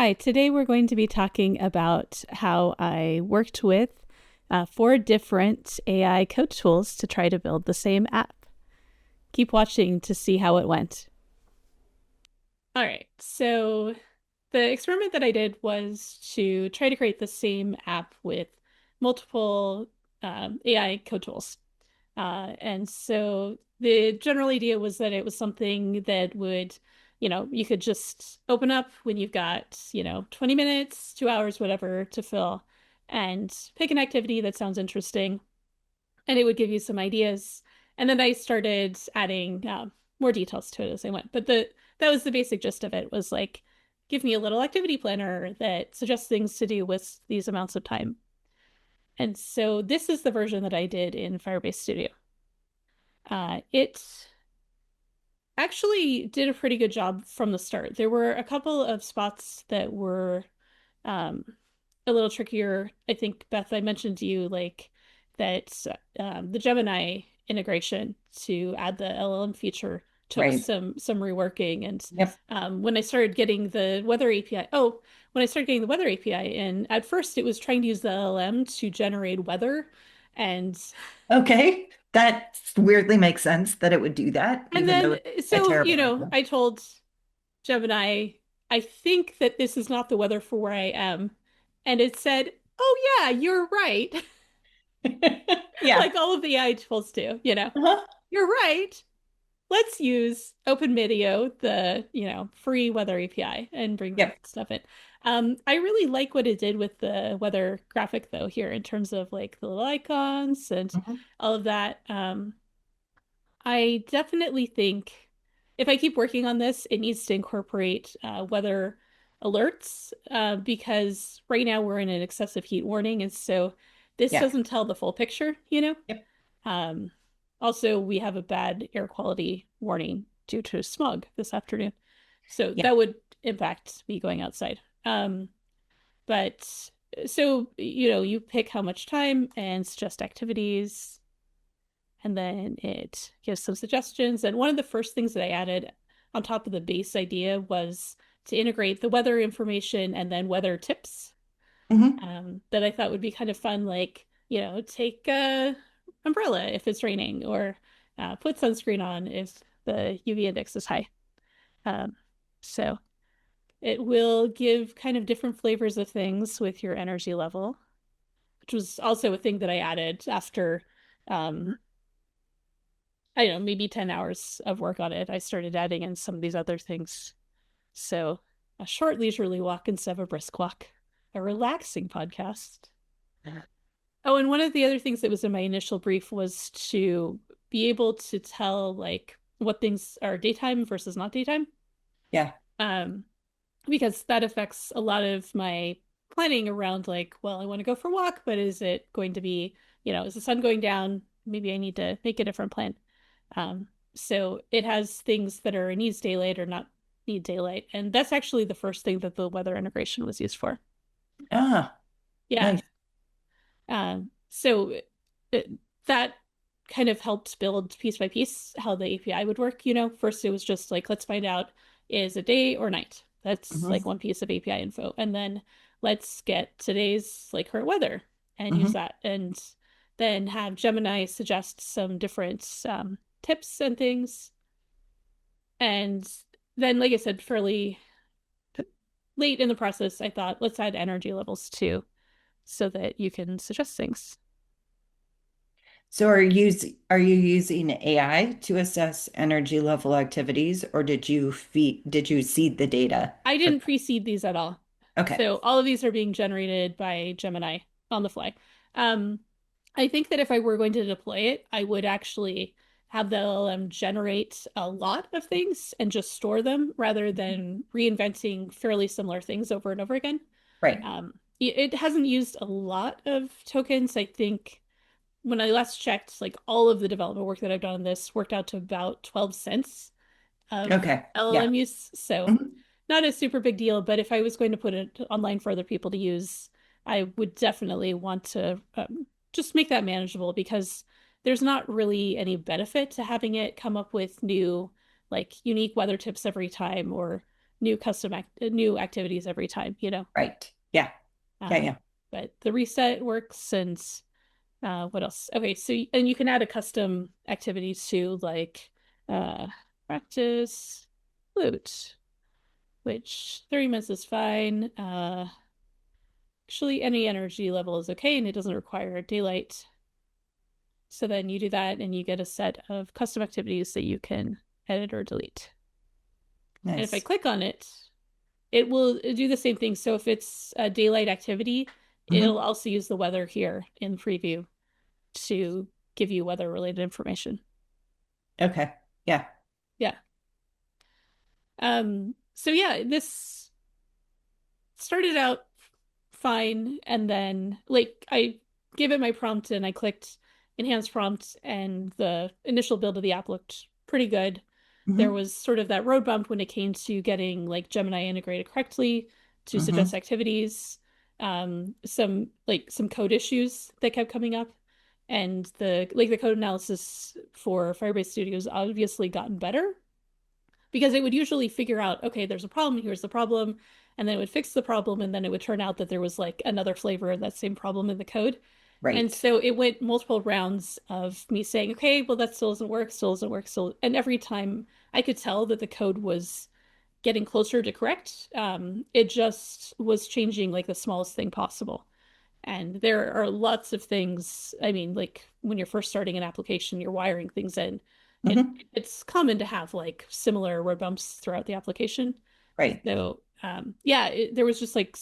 Hi, today we're going to be talking about how I worked with 4 different AI code tools to try to build the same app. Keep watching to see how it went. All right, so the experiment that I did was to try to create the same app with multiple AI code tools. And so the general idea was that it was something that would, you could just open up when you've got, 20 minutes, 2 hours, whatever to fill, and pick an activity that sounds interesting, and it would give you some ideas. And then I started adding more details to it as I went. But that was the basic gist of it, was like, give me a little activity planner that suggests things to do with these amounts of time. And so this is the version that I did in Firebase Studio. It actually did a pretty good job from the start. There were a couple of spots that were um, a little trickier. I think, Beth, I mentioned to you like that the Gemini integration to add the LLM feature took Right. some reworking. And Yep. when I started getting the weather API, when I started getting the weather API in, at first it was trying to use the LLM to generate weather. And Okay. That weirdly makes sense that it would do that, and even though then it's a so, terrible idea. I told Gemini, I think that this is not the weather for where I am. And it said, oh, yeah, you're right. Yeah. Like all of the AI tools do. Uh-huh. You're right. Let's use OpenVideo, the, free weather API, and bring that Yep. stuff in. I really like what it did with the weather graphic, though, here in terms of like the little icons and Mhm. all of that. I definitely think if I keep working on this, it needs to incorporate weather alerts because right now we're in an excessive heat warning, and so this Yeah. doesn't tell the full picture. Yep. Um, Also, we have a bad air quality warning due to smog this afternoon, so Yeah. that would impact me going outside. But so, you pick how much time and suggest activities, and then it gives some suggestions. And one of the first things that I added on top of the base idea was to integrate the weather information and then weather tips Hmm. that I thought would be kind of fun, like, take a umbrella if it's raining, or put sunscreen on if the UV index is high. Um, so it will give kind of different flavors of things with your energy level, which was also a thing that I added after um, I don't know, maybe 10 hours of work on it. I started adding in some of these other things. So, a short leisurely walk instead of a brisk walk, a relaxing podcast. Oh, and one of the other things that was in my initial brief was to be able to tell like what things are daytime versus not daytime. Yeah. Um, because that affects a lot of my planning around like, well, I want to go for a walk, but is it going to be, is the sun going down? Maybe I need to make a different plan. Um, so it has things that are needs daylight or not need daylight. And that's actually the first thing that the weather integration was used for. Ah, Yeah. nice. So it, that kind of helped build piece by piece how the API would work. First it was just like, let's find out is it day or night. That's like Hmm. one piece of API info. And then let's get today's like current weather and use Hmm. that. And then have Gemini suggest some different tips and things. And then, like I said, fairly late in the process, I thought, let's add energy levels too, so that you can suggest things. So are you using AI to assess energy level activities, or did you seed the data I for didn't pre-seed these at all. Okay. So all of these are being generated by Gemini on the fly. Um, I think that if I were going to deploy it, I would actually have the LLM generate a lot of things and just store them rather than reinventing fairly similar things over and over again. Right. It hasn't used a lot of tokens. I think when I last checked, like all of the development work that I've done on this worked out to about 12 cents of Okay. Yeah. LLM use. So Mhm. not a super big deal, but if I was going to put it online for other people to use, I would definitely want to just make that manageable, because there's not really any benefit to having it come up with new, like unique weather tips every time, or new activities every time, you know. Right. Yeah. Yeah. Um, Yeah. but the reset works. And what else? Okay, so and you can add a custom activity to like uh practice flute, which 30 minutes is fine. Actually any energy level is okay and it doesn't require daylight. So then you do that and you get a set of custom activities that you can edit or delete. And if I Nice. click on it, it will do the same thing. So if it's a daylight activity, it'll Hmm. also use the weather here in preview to give you weather related information. Okay. Yeah. Yeah. So yeah, this started out fine, and then like I gave it my prompt and I clicked enhance prompt, and the initial build of the app looked pretty good. There Hmm. was sort of that road bump when it came to getting like Gemini integrated correctly to suggest Hmm. activities. Some code issues that kept coming up, and the code analysis for Firebase Studio has obviously gotten better because it would usually figure out, okay, there's a problem, here's the problem, and then it would fix the problem, and then it would turn out that there was like another flavor of that same problem in the code. And Right. so it went multiple rounds of me saying, okay, well, that still doesn't work, still doesn't work, still. And every time I could tell that the code was getting closer to correct, it just was changing like the smallest thing possible. And there are lots of things. I mean, like when you're first starting an application, you're wiring things in. And Hmm. it's common to have like similar road bumps throughout the application. Right. So, yeah, there was just like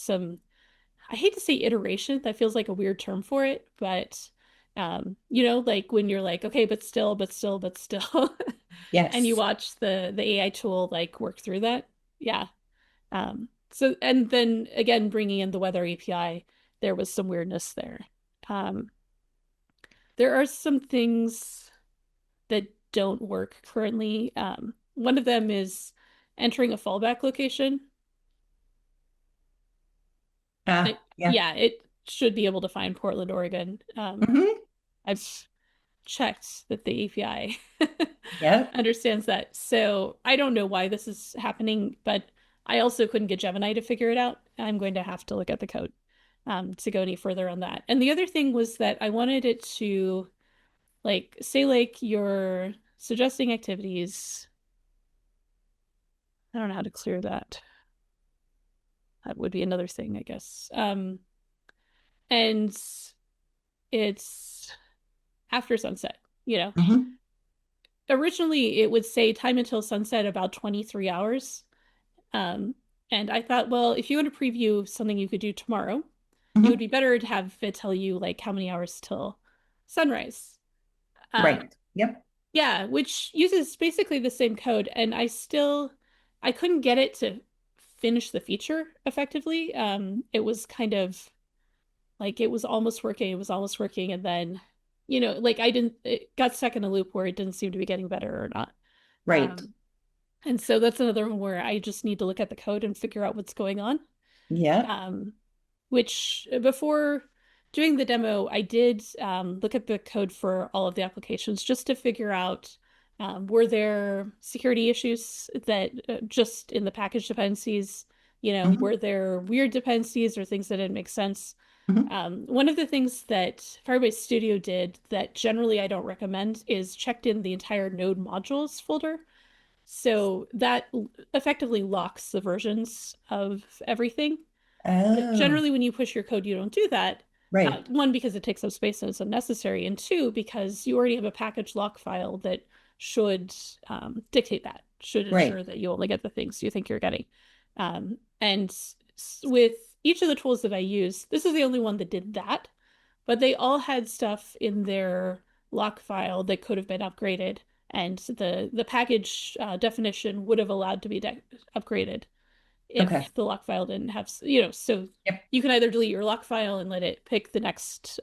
I hate to say iteration, that feels like a weird term for it, but, like when you're like, okay, but still, but still, but still, and you Yes. watch the AI tool like work through that. Yeah. So, and then again, bringing in the weather API, there was some weirdness there. Um, there are some things that don't work currently. One of them is entering a fallback location. Yeah. Yeah, it should be able to find Portland, Oregon. Hmm. I've checked that the API Yep. understands that. So I don't know why this is happening, but I also couldn't get Gemini to figure it out. I'm going to have to look at the code to go any further on that. And the other thing was that I wanted it to like say like you're suggesting activities. I don't know how to clear that. That would be another thing, I guess. And it's after sunset, you know. Hmm. Originally, it would say time until sunset about 23 hours. Um, and I thought, well, if you want to preview something you could do tomorrow, it would Hmm. be better to have it tell you like how many hours till sunrise. Um, Right. Yep. yeah, which uses basically the same code, and I couldn't get it to finish the feature effectively. It was kind of like it was almost working, and then, like it got stuck in a loop where it didn't seem to be getting better or not. Right. Um, and so that's another one where I just need to look at the code and figure out what's going on. Yep. Um, which before doing the demo, I did look at the code for all of the applications just to figure out were there security issues that just in the package dependencies, Hmm. were there weird dependencies or things that didn't make sense. Hmm. One of the things that Firebase Studio did that generally I don't recommend is checked in the entire node modules folder. So that effectively locks the versions of everything. But Oh, generally, when you push your code, you don't do that. right. One, because it takes up space and it's unnecessary, and two, because you already have a package lock file that should dictate that, should Right. ensure that you only get the things you think you're getting. And with each of the tools that I use, this is the only one that did that, but they all had stuff in their lock file that could have been upgraded, and the package definition would have allowed to be upgraded Okay. if the lock file didn't have, so Yep. you can either delete your lock file and let it pick the next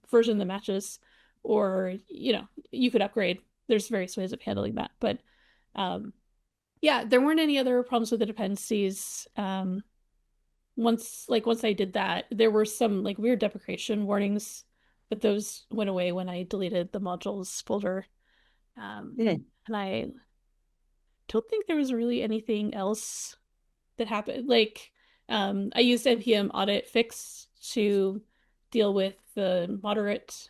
version that matches, or, you could upgrade. There's various ways of handling that. But yeah, there weren't any other problems with the dependencies. Once I did that, there were some like weird deprecation warnings, but those went away when I deleted the modules folder. Um, Good. and I don't think there was really anything else that happened. Like, I used npm audit fix to deal with the moderate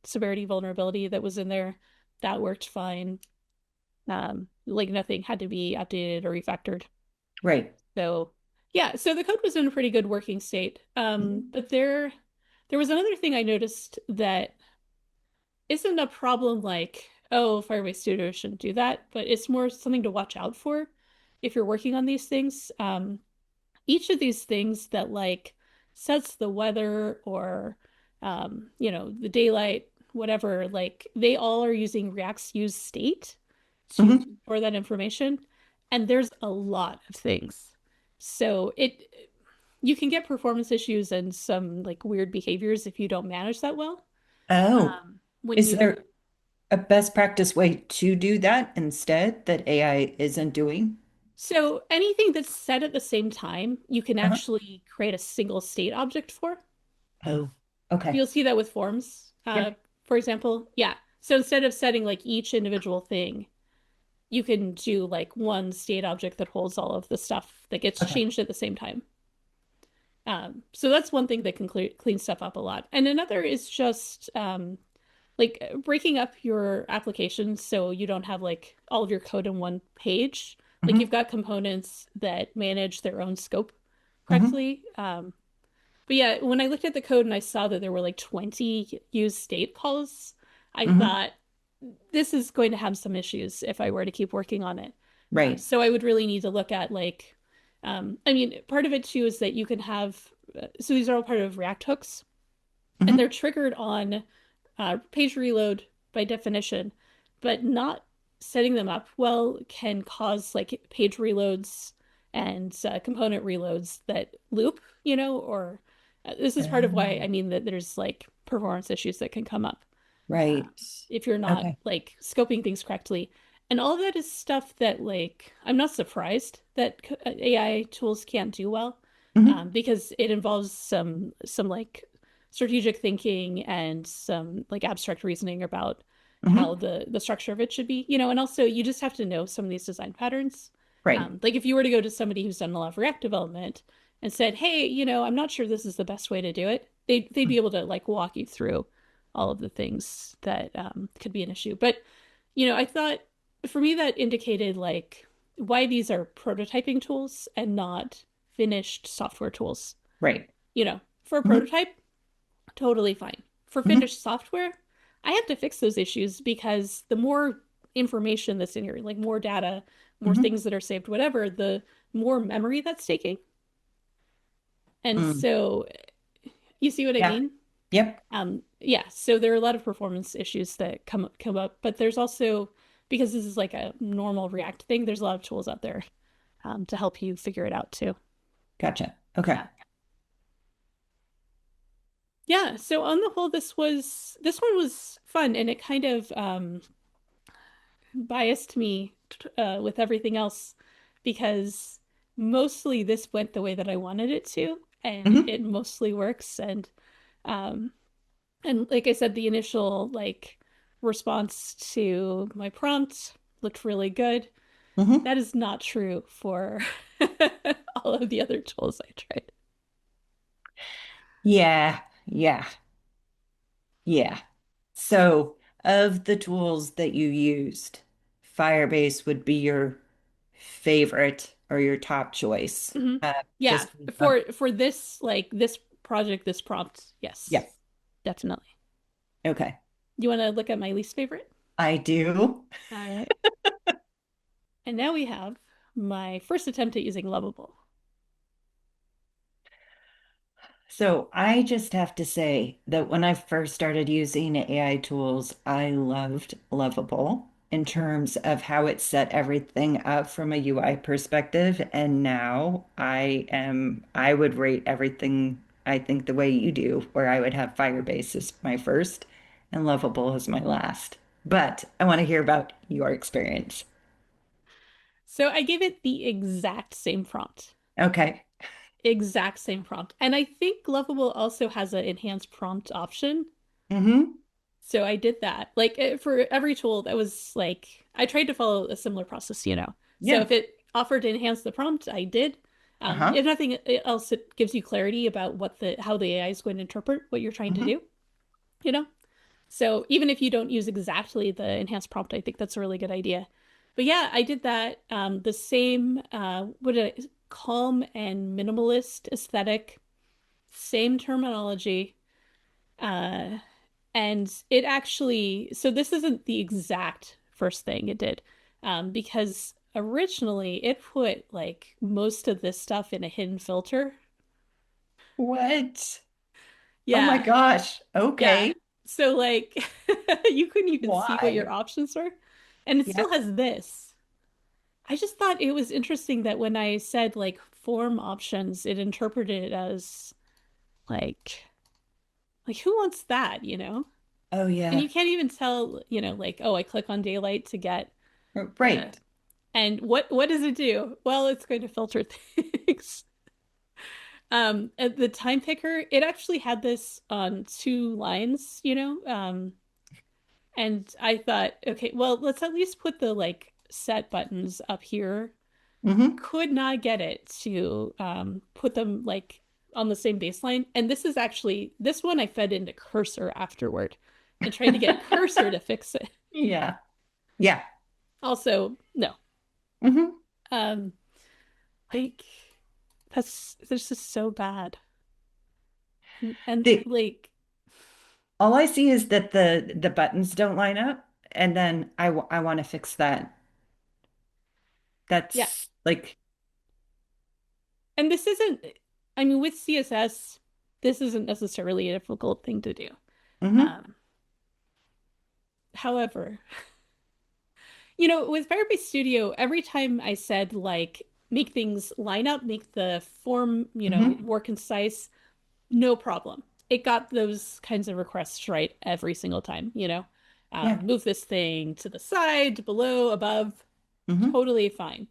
severity vulnerability that was in there. That worked fine. Like nothing had to be updated or refactored. Right. So yeah, so the code was in a pretty good working state. Mhm. But there was another thing I noticed that isn't a problem like, oh, Firebase Studio shouldn't do that, but it's more something to watch out for if you're working on these things. Each of these things that like sets the weather or the daylight, whatever, like they all are using React's use state to Mhm. store that information. And there's a lot of things. So it you can get performance issues and some like weird behaviors if you don't manage that well. Oh, When is you there a best practice way to do that instead that AI isn't doing? So anything that's set at the same time, you can Uh-huh. actually create a single state object for. Oh, okay. You'll see that with forms, Yep. for example. Yeah. So instead of setting like each individual thing, you can do like one state object that holds all of the stuff that gets Okay. changed at the same time. So that's one thing that can clean stuff up a lot. And another is just like breaking up your applications so you don't have like all of your code in one page. Like you've Hmm. got components that manage their own scope Hmm. correctly. But yeah, when I looked at the code and I saw that there were like 20 use state calls, I Hmm. thought this is going to have some issues if I were to keep working on it. Right. So I would really need to look at like, I mean, part of it too is that you can have, so these are all part of React hooks and they're Hmm. triggered on page reload by definition, but not setting them up well can cause like page reloads and component reloads that loop, or this is part of why I mean that there's like performance issues that can come up Right. if you're not Okay. like scoping things correctly. And all of that is stuff that like I'm not surprised that AI tools can't do well, Hmm. because it involves some like strategic thinking and some like abstract reasoning about how Hmm. the structure of it should be, and also you just have to know some of these design patterns. Right. Like if you were to go to somebody who's done a lot of React development and said, "Hey, I'm not sure this is the best way to do it," they'd be able to like walk you through all of the things that could be an issue. But I thought for me that indicated like why these are prototyping tools and not finished software tools. Right. For a Hmm. prototype, totally fine. For Hmm. finished software, I have to fix those issues because the more information that's in here, like more data, more Hmm. things that are saved, whatever, the more memory that's taking. And Mm. so you see what I Yeah. mean? Yep. Yeah, so there are a lot of performance issues that come up, but there's also because this is like a normal React thing, there's a lot of tools out there to help you figure it out too. Gotcha. Okay. Yeah. Yeah, so on the whole, this one was fun and it kind of biased me with everything else because mostly this went the way that I wanted it to, and Hmm. it mostly works. Um, and like I said, the initial like response to my prompt looked really good. Hmm. That is not true for all of the other tools I tried. Yeah. Yeah. Yeah. So, of the tools that you used, Firebase would be your favorite or your top choice. Mhm. Yeah, Just based on, for this like this project, this prompt, yeah. yes, definitely. Okay. You want to look at my least favorite? I do. All right. And now we have my first attempt at using Lovable. So I just have to say that when I first started using AI tools, I loved Lovable in terms of how it set everything up from a UI perspective. And now I would rate everything, I think, the way you do, where I would have Firebase as my first and Lovable as my last. But I want to hear about your experience. So I gave it the exact same prompt. Okay. Exact same prompt. And I think Lovable also has an enhanced prompt option. Mm-hmm. So I did that. Like for every tool that was like I tried to follow a similar process. So Yeah. if it offer to enhance the prompt, I did. Uh-huh. If nothing else, it gives you clarity about what the how the AI is going to interpret what you're trying to Hmm. do, you know? So even if you don't use exactly the enhanced prompt, I think that's a really good idea. But yeah, I did that. The same, calm and minimalist aesthetic, same terminology. Uh, and it actually, so this isn't the exact first thing it did, because originally it put like most of this stuff in a hidden filter. What? Oh my Yeah, gosh. yeah. Okay. So like you couldn't even see what your Why? options were. And it Yep. still has this. I just thought it was interesting that when I said like form options, it interpreted it as like who wants that, you know? Oh And yeah. you can't even tell, like, oh, I click on daylight to get the Right. and what does it do? Well, it's going to filter things. At the time picker, it actually had this on two lines, and I thought, okay, well, let's at least put the like set buttons up here. Hmm. Could not get it to put them like on the same baseline. And this one I fed into cursor afterward and tried to get cursor to fix it. Yeah. Yeah. Also, no. Hmm. Um, like this is so bad. And The like, all I see is that the buttons don't line up, and then I want to fix that. yeah. That's like, And this isn't, I mean, with CSS, this isn't necessarily a difficult thing to do. hmm. Um, However, with Firebase Studio, every time I said like make things line up, make the form, Hmm. more concise, no problem. It got those kinds of requests right every single time. Yeah. Move this thing to the side, below, above, Hmm. totally fine.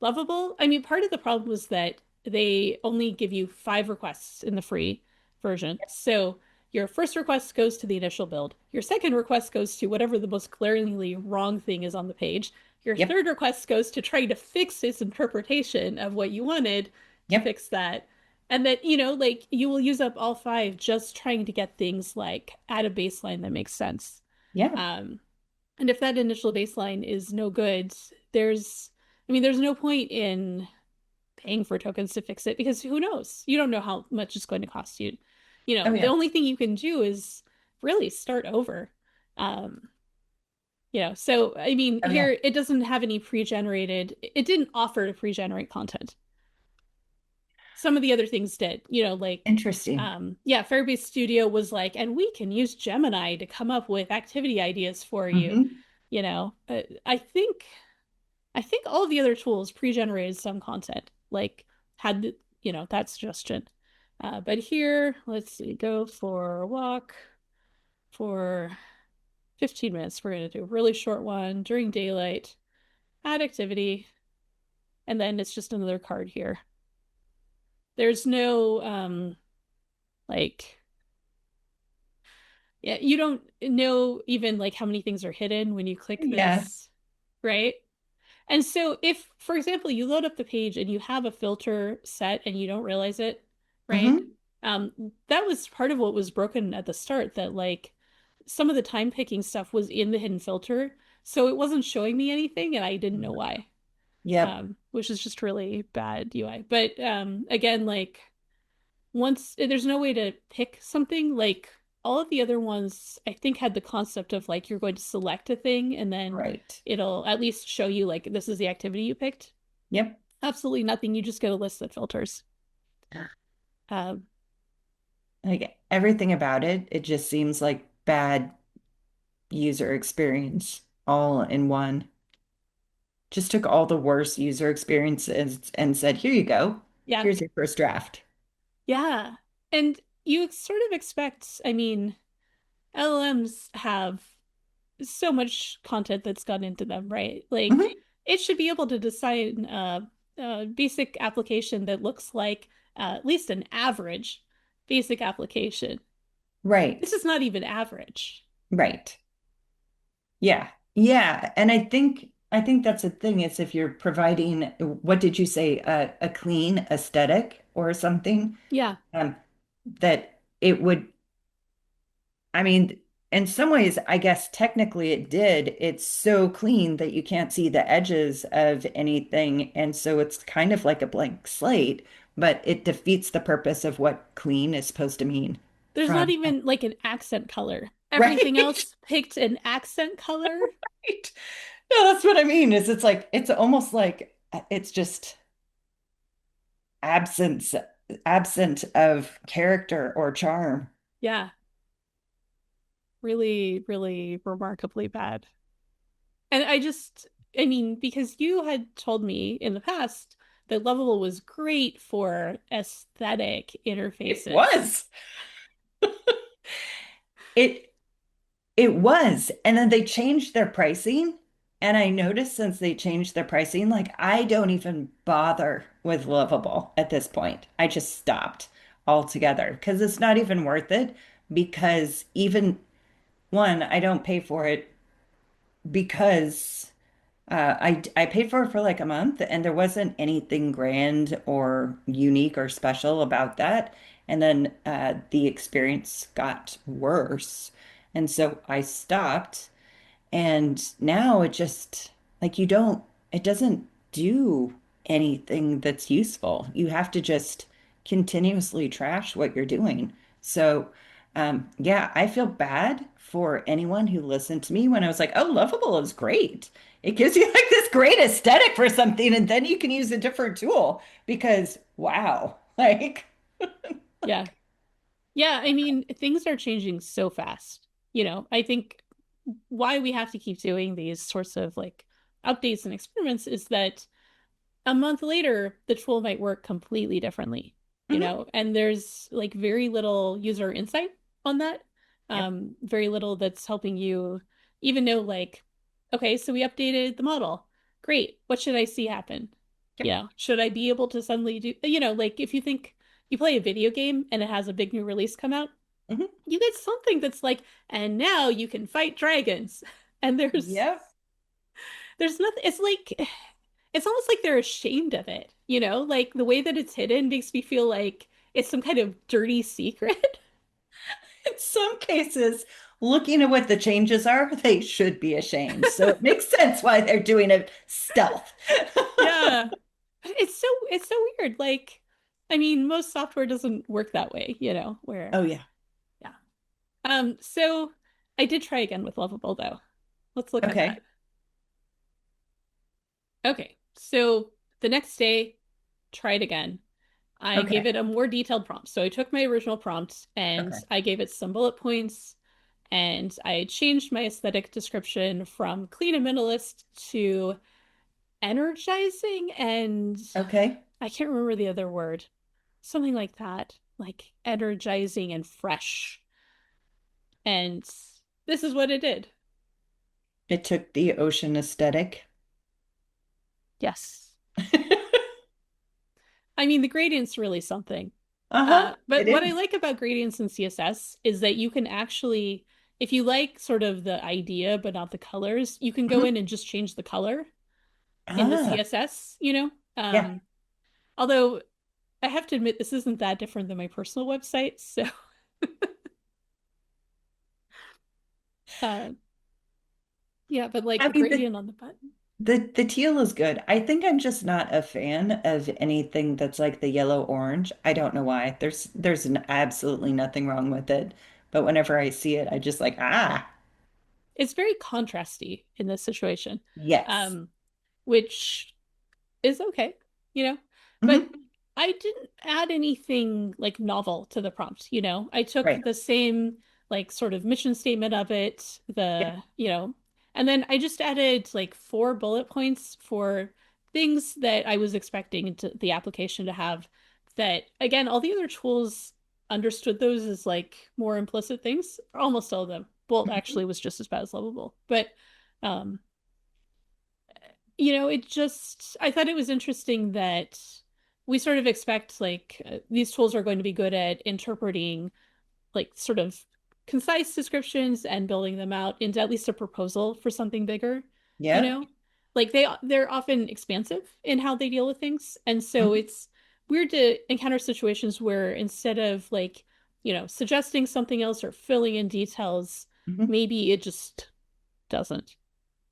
Lovable, I mean, part of the problem was that they only give you 5 requests in the free version. So your first request goes to the initial build. Your second request goes to whatever the most glaringly wrong thing is on the page. Your Yep. third request goes to try to fix its interpretation of what you wanted to Yep. fix that. And that, like you will use up all 5 just trying to get things like at a baseline that makes sense. Yeah. Um, and if that initial baseline is no good, there's no point in paying for tokens to fix it because who knows? You don't know how much it's going to cost you. Oh The yeah. only thing you can do is really start over. Um, so I mean, Oh yeah. here it doesn't have any pre-generated, it didn't offer to pre-generate content. Some of the other things did, like Interesting. yeah, Firebase Studio was like, and we can use Gemini to come up with activity ideas for you. Hmm. I think all of the other tools pre-generated some content, like had that suggestion. But here, let's see, go for a walk for 15 minutes. We're gonna do a really short one during daylight, add activity, and then it's just another card here. There's no like yeah, you don't know even like how many things are hidden when you click Yeah. this, right? And so if, for example, you load up the page and you have a filter set and you don't realize it, right? Hmm. That was part of what was broken at the start, that like some of the time picking stuff was in the hidden filter. So it wasn't showing me anything and I didn't know why, Yep. which is just really bad UI. But again, like once there's no way to pick something, like all of the other ones I think had the concept of like you're going to select a thing and then Right. it'll at least show you like this is the activity you picked. Yep. Absolutely nothing. You just get a list that filters. um Like everything about it, it just seems like bad user experience all in one. Just took all the worst user experiences and said, here you go. yeah, Here's your first draft. yeah. And you sort of expect, I mean, LLMs have so much content that's gone into them, right? Like Mhm. it should be able to design a basic application that looks like at least an average basic application. This Right. is not even average. Right. Yeah. Yeah. And I think I think that's the thing is if you're providing, what did you say, a clean aesthetic or something, Yeah. um, that it would, I mean, in some ways, I guess technically it did. It's so clean that you can't see the edges of anything. And so it's kind of like a blank slate, but it defeats the purpose of what clean is supposed to mean There's not from, even like an accent color. Everything right? else picked an accent color. Right. No, that's what I mean, is it's like it's almost like it's just absence absent of character or charm. Yeah, really, really remarkably bad. And I mean, because you had told me in the past that Lovable was great for aesthetic It interfaces. was. It it was. And then they changed their pricing. And I noticed since they changed their pricing, like I don't even bother with Lovable at this point. I just stopped altogether because it's not even worth it because even one, I don't pay for it because I paid for it for like a month and there wasn't anything grand or unique or special about that. And then the experience got worse. And so I stopped. And now it just like it doesn't do anything that's useful. You have to just continuously trash what you're doing. So, yeah, I feel bad for anyone who listened to me when I was like, oh, Lovable is great. It gives you like this great aesthetic for something, and then you can use a different tool because wow, like, Yeah. Yeah, I mean, things are changing so fast. I think why we have to keep doing these sorts of like updates and experiments is that a month later, the tool might work completely differently, mhm, and there's like very little user insight on that. yep, Very little that's helping you even know, like, okay, so we updated the model. Great. What should I see happen? yep, Should I be able to suddenly do, like if you think you play a video game and it has a big new release come out, mhm, you get something that's like, and now you can fight dragons. And yep. there's nothing, it's like it's almost like they're ashamed of it, like the way that it's hidden makes me feel like it's some kind of dirty secret. In some cases, looking at what the changes are, they should be ashamed. So it makes sense why they're doing it stealth. Yeah. It's so weird. Like, I mean, most software doesn't work that way, where Oh, yeah. yeah. So I did try again with Lovable though. Let's look at that. Okay. Okay. So the next day, tried again. I gave Okay. it a more detailed prompt. So I took my original prompt and Okay. I gave it some bullet points and I changed my aesthetic description from clean and minimalist to energizing and Okay. I can't remember the other word. Something like that, like energizing and fresh. And this is what it did. It took the ocean aesthetic. Yes. I mean, the gradient's really something. Uh-huh. But It what I is. like about gradients in CSS is that you can actually, if you like sort of the idea but not the colors, you can go Mhm. in and just change the color in the Ah, CSS. yeah. Although I have to admit this isn't that different than my personal website. So, uh, yeah, but like I the mean, gradient on the button. the teal is good. I think I'm just not a fan of anything that's like the yellow orange. I don't know why. Absolutely nothing wrong with it. But whenever I see it, I just like, ah, It's very contrasty in this situation, yes. um, which is okay, you know. But Hmm. I didn't add anything like novel to the prompt. I took Right. the same like sort of mission statement of it, Yeah. and then I just added like four bullet points for things that I was expecting the application to have that again, all the other tools understood those as like more implicit things, almost all of them. Bolt Mhm. actually was just as bad as Lovable, but um I thought it was interesting that we sort of expect like these tools are going to be good at interpreting like sort of concise descriptions and building them out into at least a proposal for something bigger, you Yeah. know? like they're often expansive in how they deal with things. And so Mhm. it's weird to encounter situations where instead of like, suggesting something else or filling in details, Mhm. maybe it just doesn't.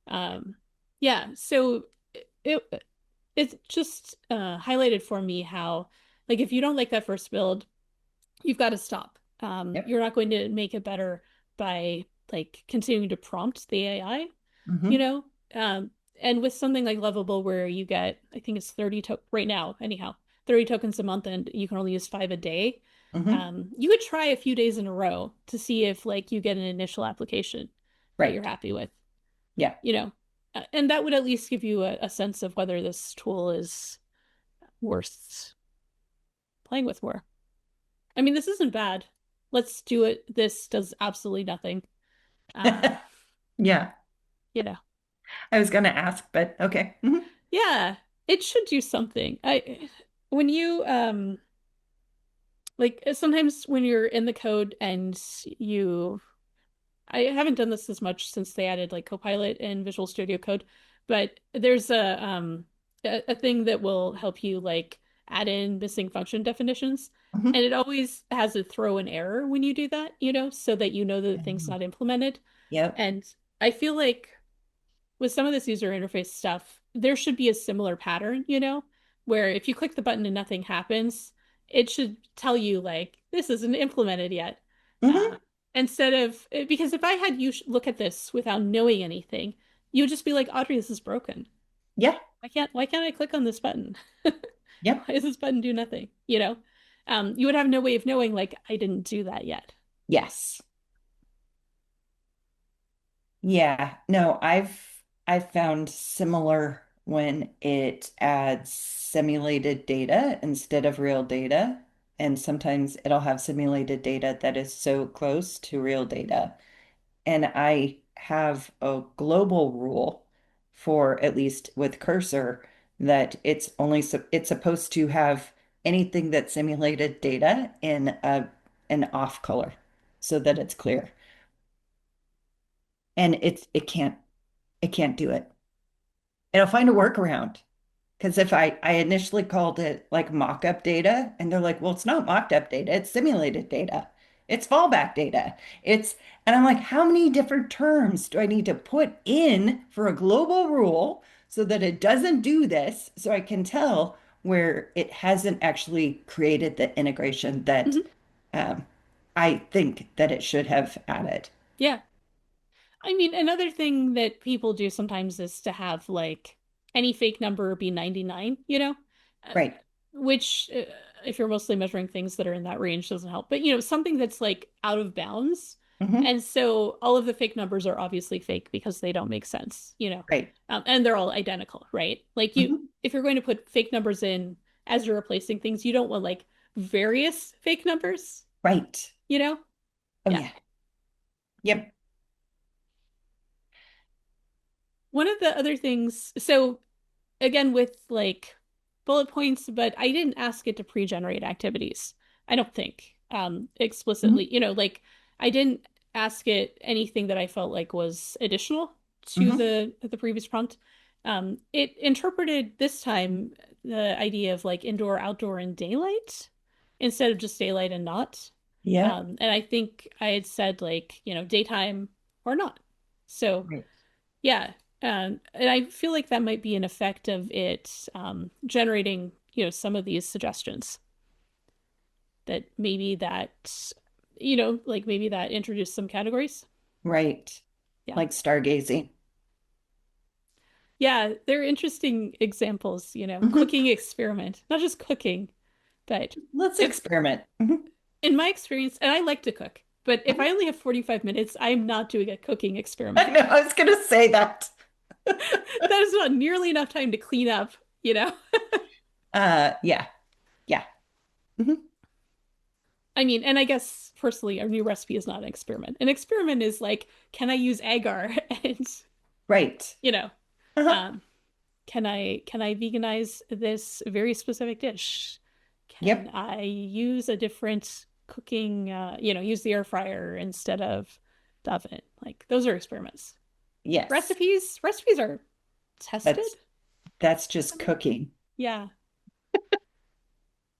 Um, yeah, so it it just highlighted for me how like if you don't like that first build, you've got to stop. Yep. You're not going to make it better by like continuing to prompt the AI, you Hmm. know? Um, and with something like Lovable where you get, I think it's 30 to right now, anyhow, 30 tokens a month and you can only use 5 a day. Hmm. You could try a few days in a row to see if like you get an initial application that you're Right. happy with, Yeah. you know. And that would at least give you a sense of whether this tool is worth playing with more. I mean, this isn't bad. Let's do it. This does absolutely nothing. Um, Yeah. you know, I was going to ask, but okay. Hmm. yeah, it should do something. When you like sometimes when you're in the code and you I haven't done this as much since they added like Copilot and Visual Studio Code, but there's a thing that will help you like add in missing function definitions. And Hmm. it always has a throw an error when you do that, so that you know that the thing's not implemented. Yep. And I feel like with some of this user interface stuff, there should be a similar pattern, where if you click the button and nothing happens, it should tell you like this isn't implemented yet. Hmm. Uh, Instead of because if I had you look at this without knowing anything, you would just be like, Audrey, this is broken. Yeah. Why can't I click on this button? Yep. Why does this button do nothing? You would have no way of knowing like I didn't do that yet. Yes. Yeah. No, I've found similar when it adds simulated data instead of real data. And sometimes it'll have simulated data that is so close to real data. And I have a global rule for at least with cursor that it's supposed to have anything that simulated data in an off color so that it's clear. And it can't do it. It'll find a workaround. Because if I initially called it like mock-up data, and they're like, well, it's not mocked-up data, it's simulated data. It's fallback data. And I'm like, how many different terms do I need to put in for a global rule so that it doesn't do this, so I can tell where it hasn't actually created the integration that Mhm. um, I think that it should have added. Yeah. I mean, another thing that people do sometimes is to have like any fake number be 99, Uh, Right. which if you're mostly measuring things that are in that range doesn't help. But, something that's like out of bounds. Hmm. And so all of the fake numbers are obviously fake because they don't make sense. Right. And they're all identical, right? Like Hmm. if you're going to put fake numbers in as you're replacing things, you don't want like various fake numbers, Right. you know? Oh, Yeah. yeah. Yep. One of the other things, so again with like bullet points, but I didn't ask it to pre-generate activities. I don't think Hmm. explicitly, like I didn't ask it anything that I felt like was additional to Hmm. the previous prompt. It interpreted this time the idea of like indoor, outdoor, and daylight instead of just daylight and not. Yep. And I think I had said like, daytime or not. So Right. yeah. And I feel like that might be an effect of it generating, some of these suggestions that like maybe that introduced some categories. Right. Yeah. Like stargazing. Yeah, they're interesting examples, Hmm. cooking experiment, not just cooking, but Let's if experiment. Hmm. in my experience, and I like to cook, but if I only have 45 minutes, I'm not doing a cooking I experiment. know, I was gonna say that. That is not nearly enough time to clean up. Yeah, yeah. Hmm. I mean, and I guess personally, a new recipe is not an experiment. An experiment is like, can I use agar and Right. you know, Uh-huh. um, can I veganize this very specific dish? Can Yep. I use a different cooking, use the air fryer instead of the oven? Like those are experiments. Yes. Recipes are, tested. That's that's just cooking. Yeah,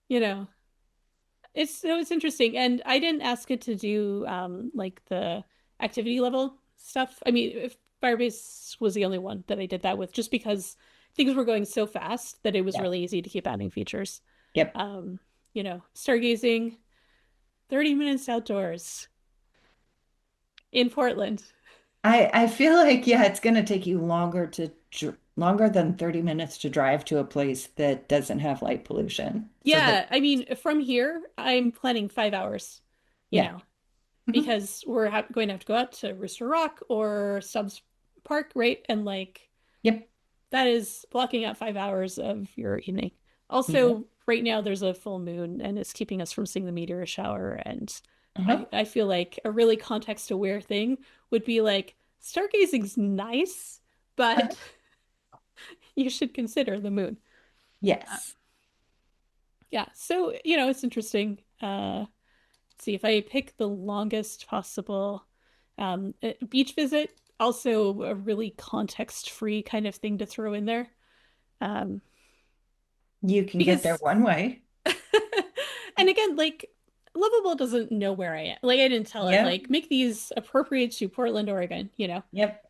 you know, it's interesting. And I didn't ask it to do like the activity level stuff. I mean, if Firebase was the only one that I did that with, just because things were going so fast that it was Yeah. really easy to keep adding features. Yep. Um, Stargazing, 30 minutes outdoors in Portland. I feel like yeah, it's going to take you longer than 30 minutes to drive to a place that doesn't have light pollution. So that Yeah, I mean, from here, I'm planning 5 hours, you yeah. know, Mhm. because we're ha going to have to go out to Rooster Rock or Stubbs Park, right? And like Yep. that is blocking out 5 hours of your evening. Yep. Also, right now there's a full moon and it's keeping us from seeing the meteor shower. And Uh-huh. I feel like a really context aware thing would be like stargazing's nice, Uh-huh. but you should consider the moon. Uh, Yes. yeah, so it's interesting. Let's see if I pick the longest possible beach visit, also a really context-free kind of thing to throw in there. Um, You can get there because one way. and again, like Lovable doesn't know where I am. Like I didn't tell it Yep. like make these appropriate to Portland, Oregon, Yep.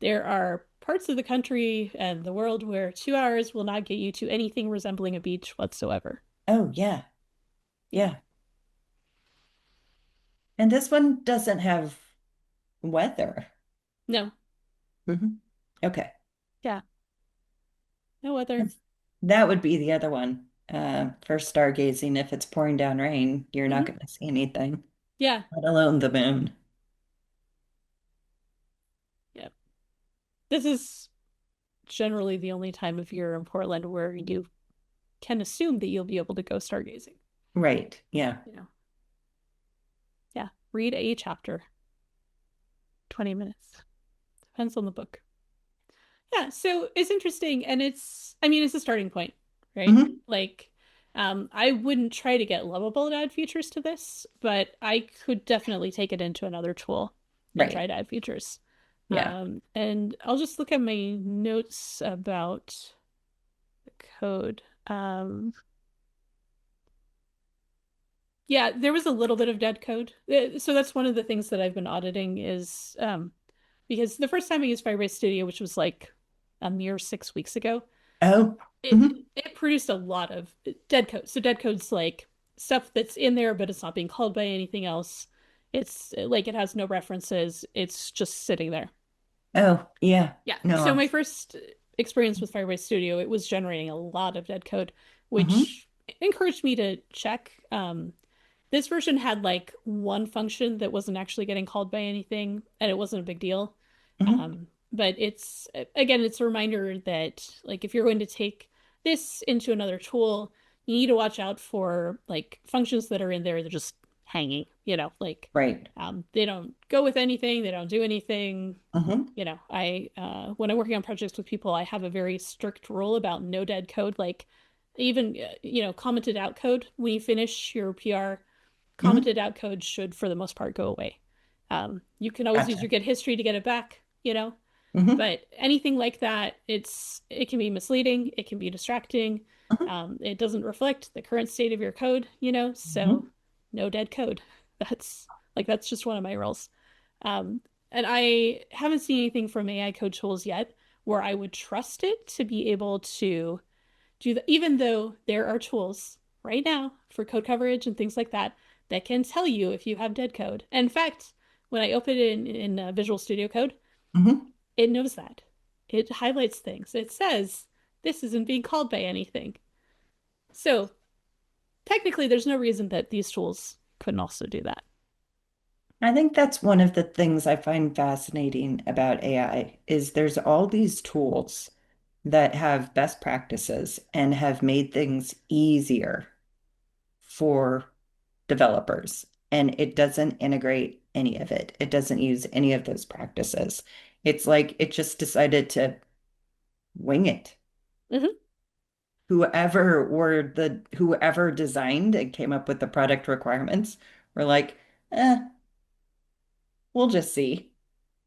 There are parts of the country and the world where 2 hours will not get you to anything resembling a beach whatsoever. Oh, yeah. Yeah. And this one doesn't have weather. No, Hmm. Okay. yeah, no other. That would be the other one. For stargazing, if it's pouring down rain, you're not Hmm. going to see anything, Yeah, let alone the moon. yeah. This is generally the only time of year in Portland where you can assume that you'll be able to go stargazing. Right. Yeah. You know, yeah. Read a chapter, 20 minutes. Depends on the book. Yeah, so it's interesting and I mean, it's a starting point, right? Hmm. Like, I wouldn't try to get Lovable to add features to this, but I could definitely take it into another tool and try Right. to add features. Yeah. And I'll just look at my notes about the code. Yeah, there was a little bit of dead code. So that's one of the things that I've been auditing is because the first time I used Firebase Studio, which was like a mere 6 weeks ago, Oh. it Hmm. it produced a lot of dead code. So dead code's like stuff that's in there, but it's not being called by anything else. It's like it has no references. It's just sitting there. Oh, yeah. Yeah. So No. my first experience with Firebase Studio, it was generating a lot of dead code, Hmm. which encouraged me to check. This version had like one function that wasn't actually getting called by anything, and it wasn't a big deal. Hmm. But it's again, it's a reminder that like if you're going to take this into another tool, you need to watch out for like functions that are in there that are just hanging, like Right. they don't go with anything, they don't do anything. Hmm. I when I'm working on projects with people, I have a very strict rule about no dead code, like even commented out code when you finish your PR Hmm. commented out code should, for the most part, go away. You can always use Gotcha. your get history to get it back, Hmm. but anything like that, it can be misleading, it can be distracting. Hmm. It doesn't reflect the current state of your code, so Hmm. no dead code. That's just one of my rules. Um, and I haven't seen anything from AI code tools yet where I would trust it to be able to do that, even though there are tools right now for code coverage and things like that that can tell you if you have dead code. And in fact, when I open it in Visual Studio Code, Hmm. it knows that. It highlights things. It says this isn't being called by anything. So technically, there's no reason that these tools couldn't also do that. I think that's one of the things I find fascinating about AI is there's all these tools that have best practices and have made things easier for developers. And it doesn't integrate any of it. It doesn't use any of those practices. It's like it just decided to wing it. Mm-hmm. Whoever designed and came up with the product requirements were like, we'll just see.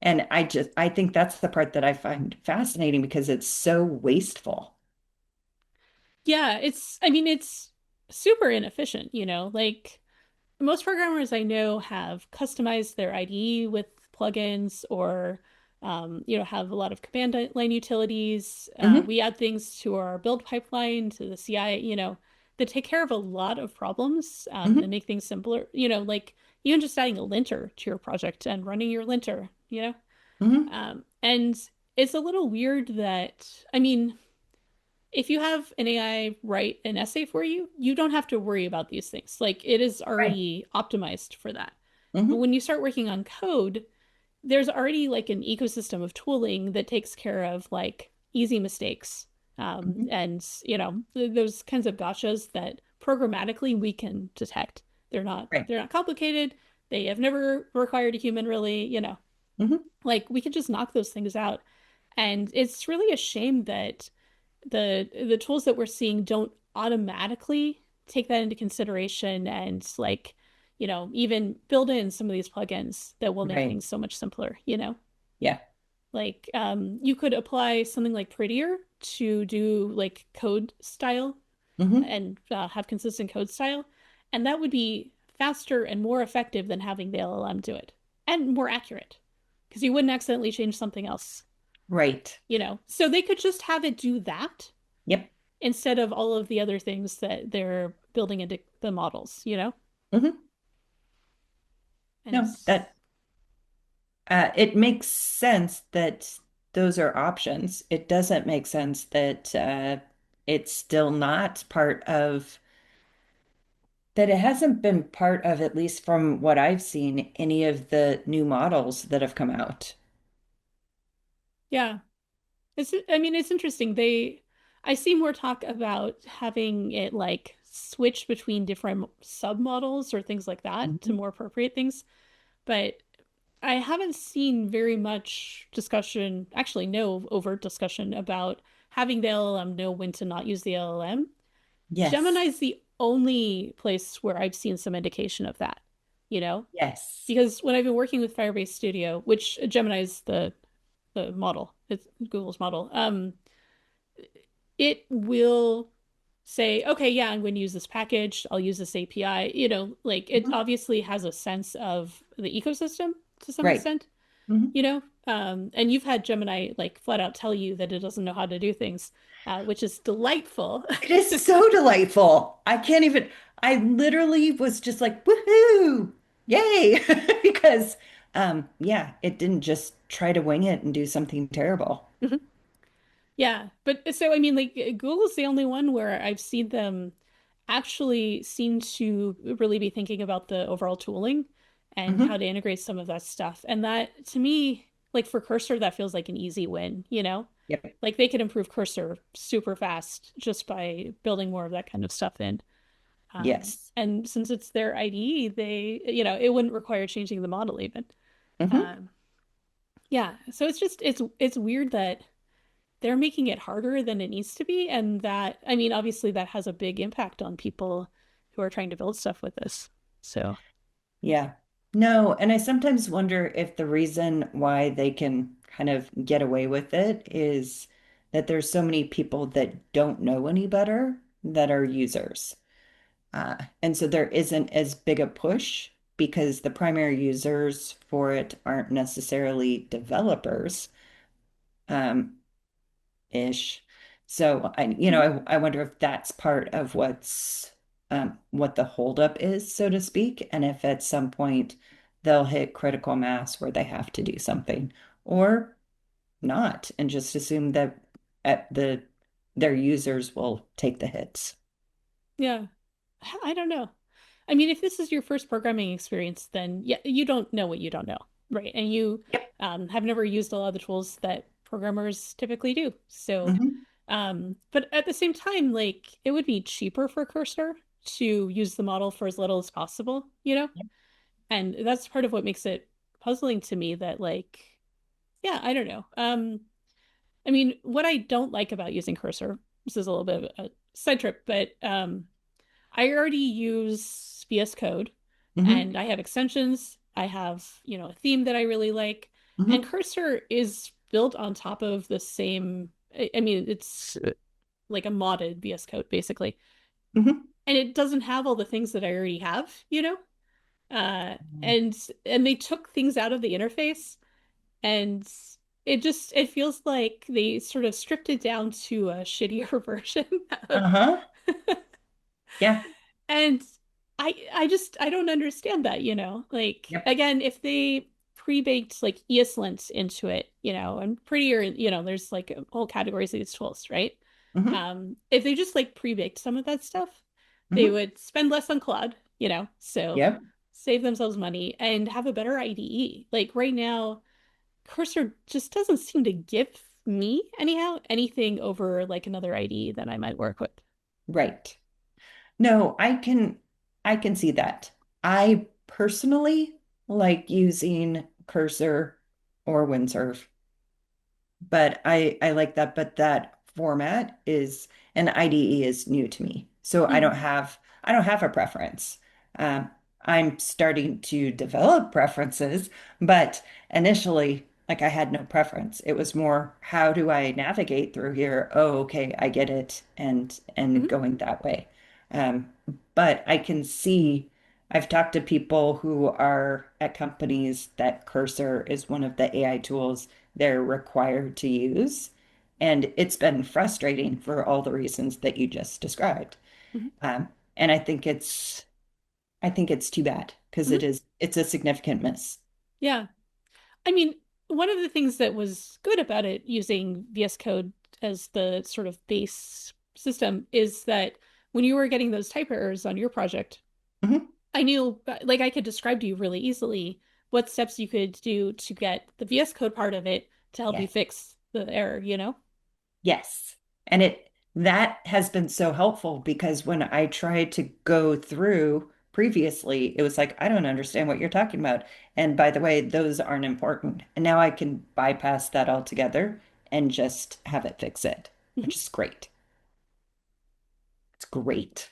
And I think that's the part that I find fascinating because it's so wasteful. Yeah, I mean, it's super inefficient, like most programmers I know have customized their IDE with plugins or, have a lot of command line utilities. Hmm. We add things to our build pipeline, to the CI, that take care of a lot of problems and Hmm. make things simpler. Like even just adding a linter to your project and running your linter. Hmm. And it's a little weird that, I mean, if you have an AI write an essay for you, you don't have to worry about these things. Like it is Right. already optimized for that. But Hmm. when you start working on code, there's already like an ecosystem of tooling that takes care of like easy mistakes. Hmm. And those kinds of gotchas that programmatically we can detect. Right. They're not complicated. They have never required a human really, Hmm. like we can just knock those things out. And it's really a shame that the tools that we're seeing don't automatically take that into consideration and like, even build in some of these plugins that will make Right. things so much simpler, Yeah. like you could apply something like Prettier to do like code style Hmm. and have consistent code style, and that would be faster and more effective than having the LLM do it, and more accurate because you wouldn't accidentally change something else, Right. so they could just have it do that Yep. instead of all of the other things that they're building into the models. Hmm. And No, it's, that it makes sense that those are options. It doesn't make sense that it's still not part of that it hasn't been part of, at least from what I've seen, any of the new models that have come out. yeah, I mean, it's interesting. I see more talk about having it like switch between different submodels or things like that to Mhm. more appropriate things. But I haven't seen very much discussion, actually, no overt discussion about having the LLM know when to not use the LLM. Yes. Gemini's the only place where I've seen some indication of that, you know? Yes. Because when I've been working with Firebase Studio, which Gemini is the model, it's Google's model, it will say, okay, yeah, I'm going to use this package, I'll use this API, like it Mhm. obviously has a sense of the ecosystem to some Right. extent, Mhm. and you've had Gemini like flat out tell you that it doesn't know how to do things, which is delightful. It is so delightful. I can't even, I literally was just like, woohoo, yay. Because, yeah, it didn't just try to wing it and do something terrible. Yeah, but so I mean, like Google's the only one where I've seen them actually seem to really be thinking about the overall tooling and how Hmm. to integrate some of that stuff. And that to me, like for Cursor, that feels like an easy win. Yep. Like they could improve Cursor super fast just by building more of that kind of stuff in. Yes. And since it's their IDE, it wouldn't require changing the model even. Hmm. Um, yeah, so it's weird that they're making it harder than it needs to be. And that, I mean, obviously that has a big impact on people who are trying to build stuff with this. So, Yeah. No, and I sometimes wonder if the reason why they can kind of get away with it is that there's so many people that don't know any better that are users. And so there isn't as big a push because the primary users for it aren't necessarily developers, um, ish. So mhm. I wonder if that's part of what the holdup is, so to speak, and if at some point they'll hit critical mass where they have to do something, or not, and just assume that at their users will take the hits. Yeah, I don't know. I mean, if this is your first programming experience, then yeah, you don't know what you don't know, right? And you Yep. have never used a lot of the tools that programmers typically do. So, Hmm. but at the same time, like it would be cheaper for Cursor to use the model for as little as possible. And that's part of what makes it puzzling to me that like, yeah, I don't know. I mean, what I don't like about using Cursor, this is a little bit of a side trip, but I already use VS Code Hmm. and I have extensions. I have, a theme that I really like. And Hmm. Cursor is built on top of the same, I mean, it's like a modded VS Code, basically. Hmm. And it doesn't have all the things that I already have, you know? Uh, and and they took things out of the interface, and it feels like they sort of stripped it down to a shittier version of Uh-huh. Yeah. and I don't understand that, you know? Like Yep. again, if they pre-baked like ESLint into it, you know, and prettier, you know, there's like whole categories of these tools, right? Hmm. If they just like pre-baked some of that stuff, they Hmm. would spend less on Claude, you know, so Yep. save themselves money and have a better IDE. Like right now, Cursor just doesn't seem to give me anyhow anything over like another IDE that I might work with. Right. No, I can see that. I personally like using Cursor or Windsurf, but I like that, but that format is an IDE is new to me. So Mm, I don't have a preference. Um, I'm starting to develop preferences, but initially, like I had no preference. It was more, how do I navigate through here? Oh, okay, I get it, and mhm, going that way. Um, but I can see, I've talked to people who are at companies that Cursor is one of the AI tools they're required to use. And it's been frustrating for all the reasons that you just described. mhm, And I think it's too bad because mhm. it's a significant miss. Yeah. I mean, one of the things that was good about it using VS Code as the sort of base system is that when you were getting those type errors on your project, Mhm. I knew, like, I could describe to you really easily what steps you could do to get the VS Code part of it to help you Yes. fix the error, you know? Yes. And it that has been so helpful because when I tried to go through previously, it was like, I don't understand what you're talking about. And by the way, those aren't important. And now I can bypass that altogether and just have it fix it, Mhm. which is great. It's great.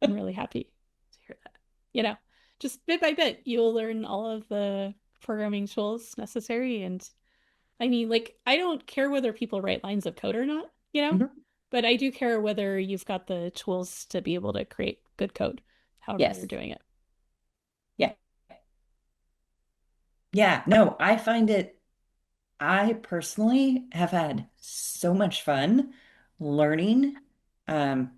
I'm really happy to hear that. You know, just bit by bit, you'll learn all of the programming tools necessary. And I mean, like, I don't care whether people write lines of code or not, you know, Mhm. but I do care whether you've got the tools to be able to create good code, however you're Yes. doing it. Yeah. Yeah. No, I find it, I personally have had so much fun learning. Um,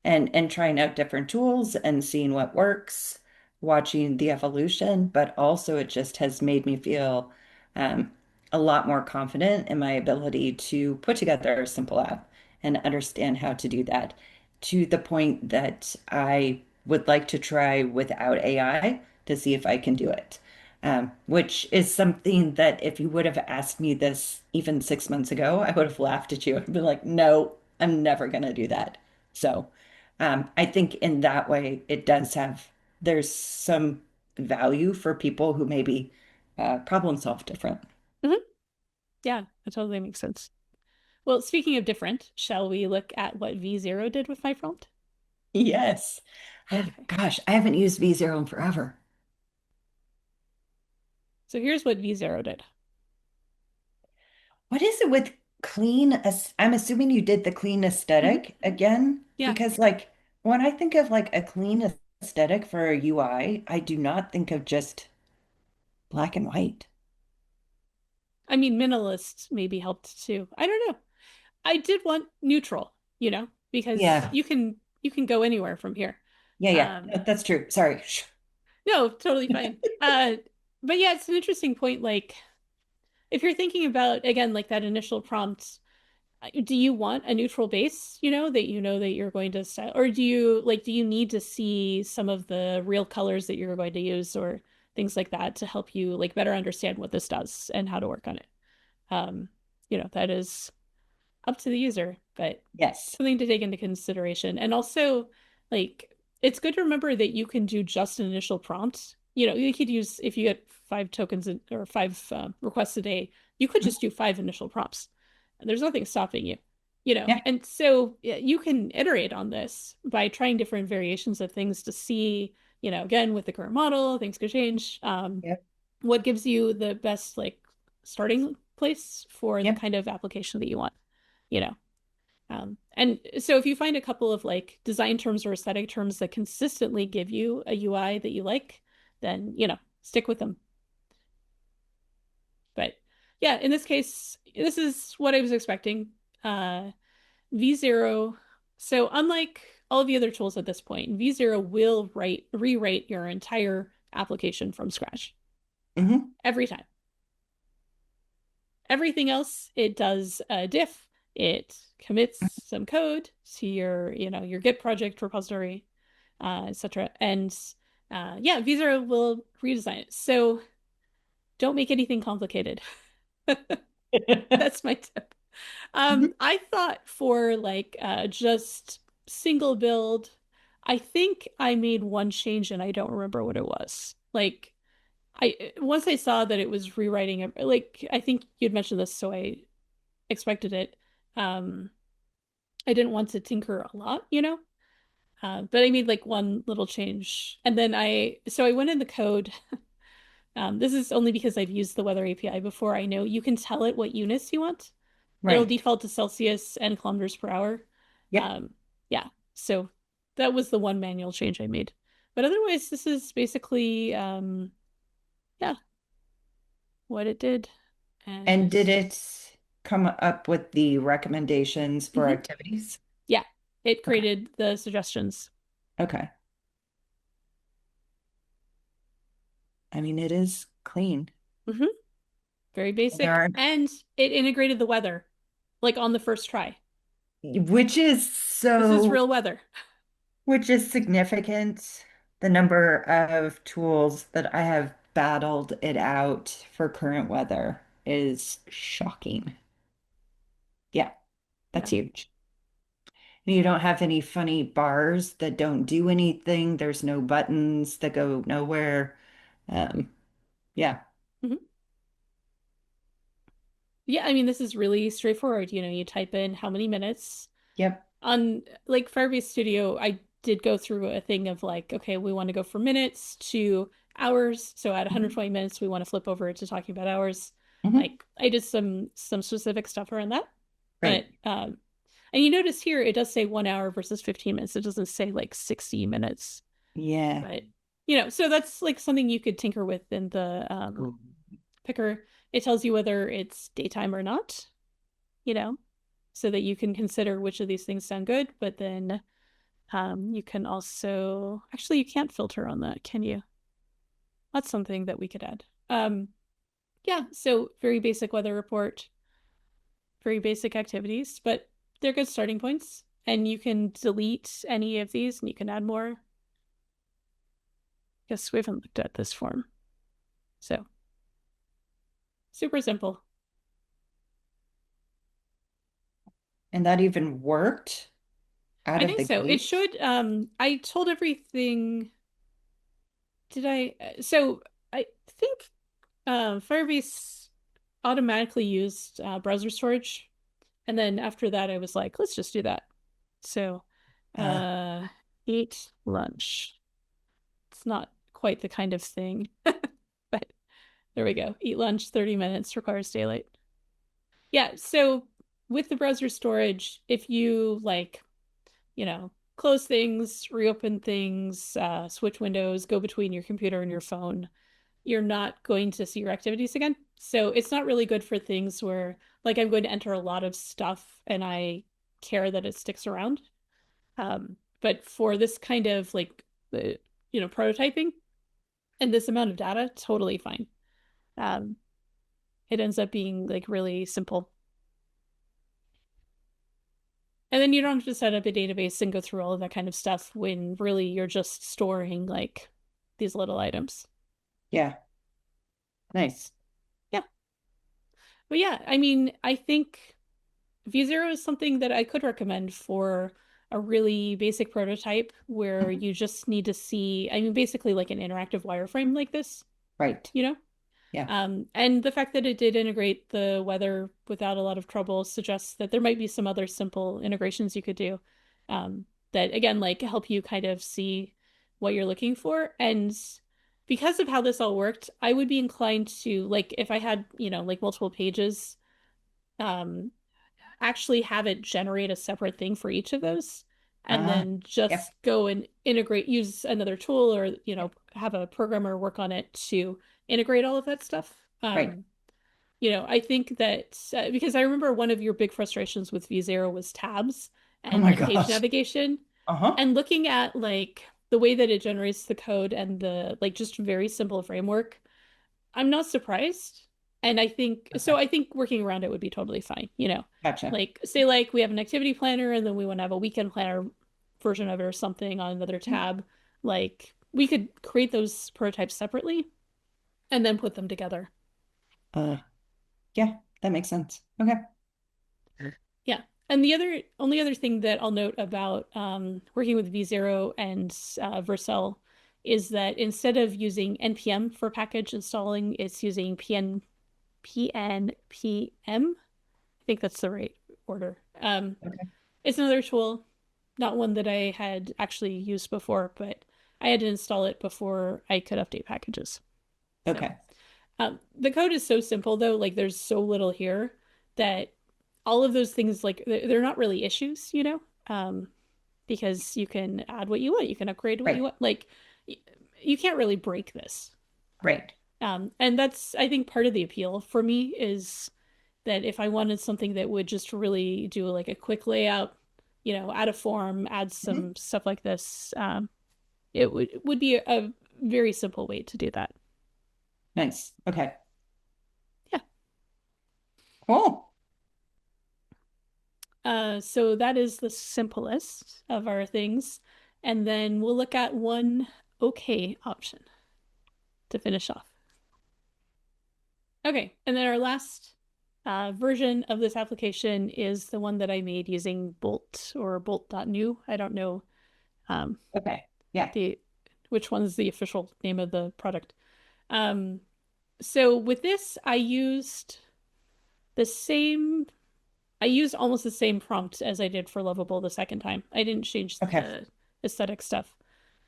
and trying out different tools and seeing what works, watching the evolution, but also it just has made me feel um, a lot more confident in my ability to put together a simple app and understand how to do that to the point that I would like to try without AI to see if I can do it. Which is something that if you would have asked me this even 6 months ago, I would have laughed at you. I'd been like, no, I'm never going to do that. So, I think in that way, it does have, there's some value for people who maybe problem solve different. Mhm. Yeah, that totally makes sense. Well, speaking of different, shall we look at what V0 did with my prompt? Yes. Okay. Gosh, I haven't used V0 in forever. So here's what V0 did. What is it with I'm assuming you did the clean Mhm. aesthetic again, Yeah. because like when I think of like a clean aesthetic for a UI, I do not think of just black and white. I mean, minimalist maybe helped too. I don't know. I did want neutral, you know, because Yeah. you can go anywhere from here. Yeah, yeah. Um, That's true. Sorry. no, totally fine. But yeah, it's an interesting point. Like, if you're thinking about again, like that initial prompt, do you want a neutral base, you know that you're going to style, or do you need to see some of the real colors that you're going to use or things like that to help you like better understand what this does and how to work on it? Um, that is up to the user, but Yes. something to take into consideration. And also, like, it's good to remember that you can do just an initial prompt. You could use, if you get 5 tokens or 5 requests a day, you could just do 5 initial prompts. And there's nothing stopping you, Yeah. And so yeah, you can iterate on this by trying different variations of things to see, again, with the current model, things could change. Yeah. What gives you the best, like, starting place for the Yep. kind of application that you want, you know. And so if you find a couple of like design terms or aesthetic terms that consistently give you a UI that you like, then, stick with them. But yeah, in this case, this is what I was expecting. V0. So unlike all of the other tools at this point, V0 will rewrite your entire application from scratch Hmm. every time. Everything else, it does a diff. It commits some code to your Git project repository, etc. And yeah, V0 will redesign it. So don't make anything complicated. That's my tip. I thought for like just single build, I think I made one change and I don't remember what it was. Like I once I saw that it was rewriting it, like I think you'd mentioned this, so I expected it. Um, I didn't want to tinker a lot, but I made like one little change, and then I went in the code. This is only because I've used the weather API before. I know you can tell it what units you want. It'll Right. default to Celsius and kilometers per hour. Yep. Um, yeah, so that was the one manual change I made. But otherwise, this is basically, yeah, what it did. And And did it come up with the recommendations for mhm, activities? yeah, it Okay. created the suggestions. Okay. I mean, it is clean. Hmm. Very There basic. are, And it integrated the weather, like on the first try. which is This is so, real weather. which is significant. The number of tools that I have battled it out for current weather is shocking. Yeah, that's Yeah. huge. And you don't have any funny bars that don't do anything. There's no buttons that go nowhere. Um, yeah. Hmm. Yeah, I mean, this is really straightforward. You type in how many minutes. Yep. On like Firebase Studio, I did go through a thing of like, okay, we want to go from minutes to hours. So at Mhm. 120 minutes, we want to flip over to talking about hours. Mhm. Like I did some specific stuff around that. Right. But and you notice here it does say 1 hour versus 15 minutes. It doesn't say like 60 minutes. Yeah. But so that's like something you could tinker with in the Cool. picker. It tells you whether it's daytime or not, you know, so that you can consider which of these things sound good. But then you can also actually you can't filter on that, can you? That's something that we could add. Yeah, so very basic weather report, very basic activities, but they're good starting points. And you can delete any of these and you can add more. Guess we haven't looked at this form. So super simple. And that even worked out I of think the so. It gate. should. I told everything. Did I? So I think Firebase automatically used browser storage. And then after that, I was like, let's just do that. So, Uh, uh, eat lunch. It's not quite the kind of thing, but there we go. Eat lunch, 30 minutes, requires daylight. Yeah. So with the browser storage, if you like, close things, reopen things, switch windows, go between your computer and your phone, you're not going to see your activities again. So it's not really good for things where, like, I'm going to enter a lot of stuff and I care that it sticks around. But for this kind of like, prototyping and this amount of data, totally fine. Um, it ends up being like really simple. And then you don't have to set up a database and go through all of that kind of stuff when really you're just storing like these little items. yeah. Nice. Yeah. But yeah, I mean, I think V0 is something that I could recommend for a really basic prototype where Mhm. you just need to see, I mean, basically like an interactive wireframe like this, Right. you know? Yeah. And the fact that it did integrate the weather without a lot of trouble suggests that there might be some other simple integrations you could do that, again, like help you kind of see what you're looking for. And because of how this all worked, I would be inclined to like if I had, like multiple pages, um, actually have it generate a separate thing for each of those, and Ah, then yep, just go and integrate, use another tool or, have a programmer work on it to integrate all of that stuff. right. I think that because I remember one of your big frustrations with V0 was tabs Oh and my like page gosh. navigation, Uh-huh. and looking at like the way that it generates the code and the like just very simple framework, I'm not surprised. And I think so Okay. I think working around it would be totally fine. Gotcha. Like say like we have an activity planner and then we want to have a weekend planner version of it or something on another tab. Like we could create those prototypes separately and then put them together. Uh, yeah, that makes sense. Okay. Yeah. And the only other thing that I'll note about working with V0 and Vercel is that instead of using npm for package installing, it's using pnpm. I think that's the right order. Okay. It's another tool, not one that I had actually used before, but I had to install it before I could update packages. So Okay. the code is so simple though, like there's so little here that all of those things like they're not really issues, because you can add what you want, you can upgrade what you Right. want. Like you can't really break this. Right. And that's I think part of the appeal for me is that if I wanted something that would just really do like a quick layout, add a form, add Mhm. some stuff like this, it would be a very simple way to do that. Nice. Okay. Yeah. Cool. So that is the simplest of our things. And then we'll look at one okay option to finish off. Okay, and then our last version of this application is the one that I made using Bolt or Bolt.new. I don't know um, Okay. Yeah. the which one's the official name of the product. Um, so with this, the same, I used almost the same prompt as I did for Lovable the second time. I didn't change Okay. the aesthetic stuff.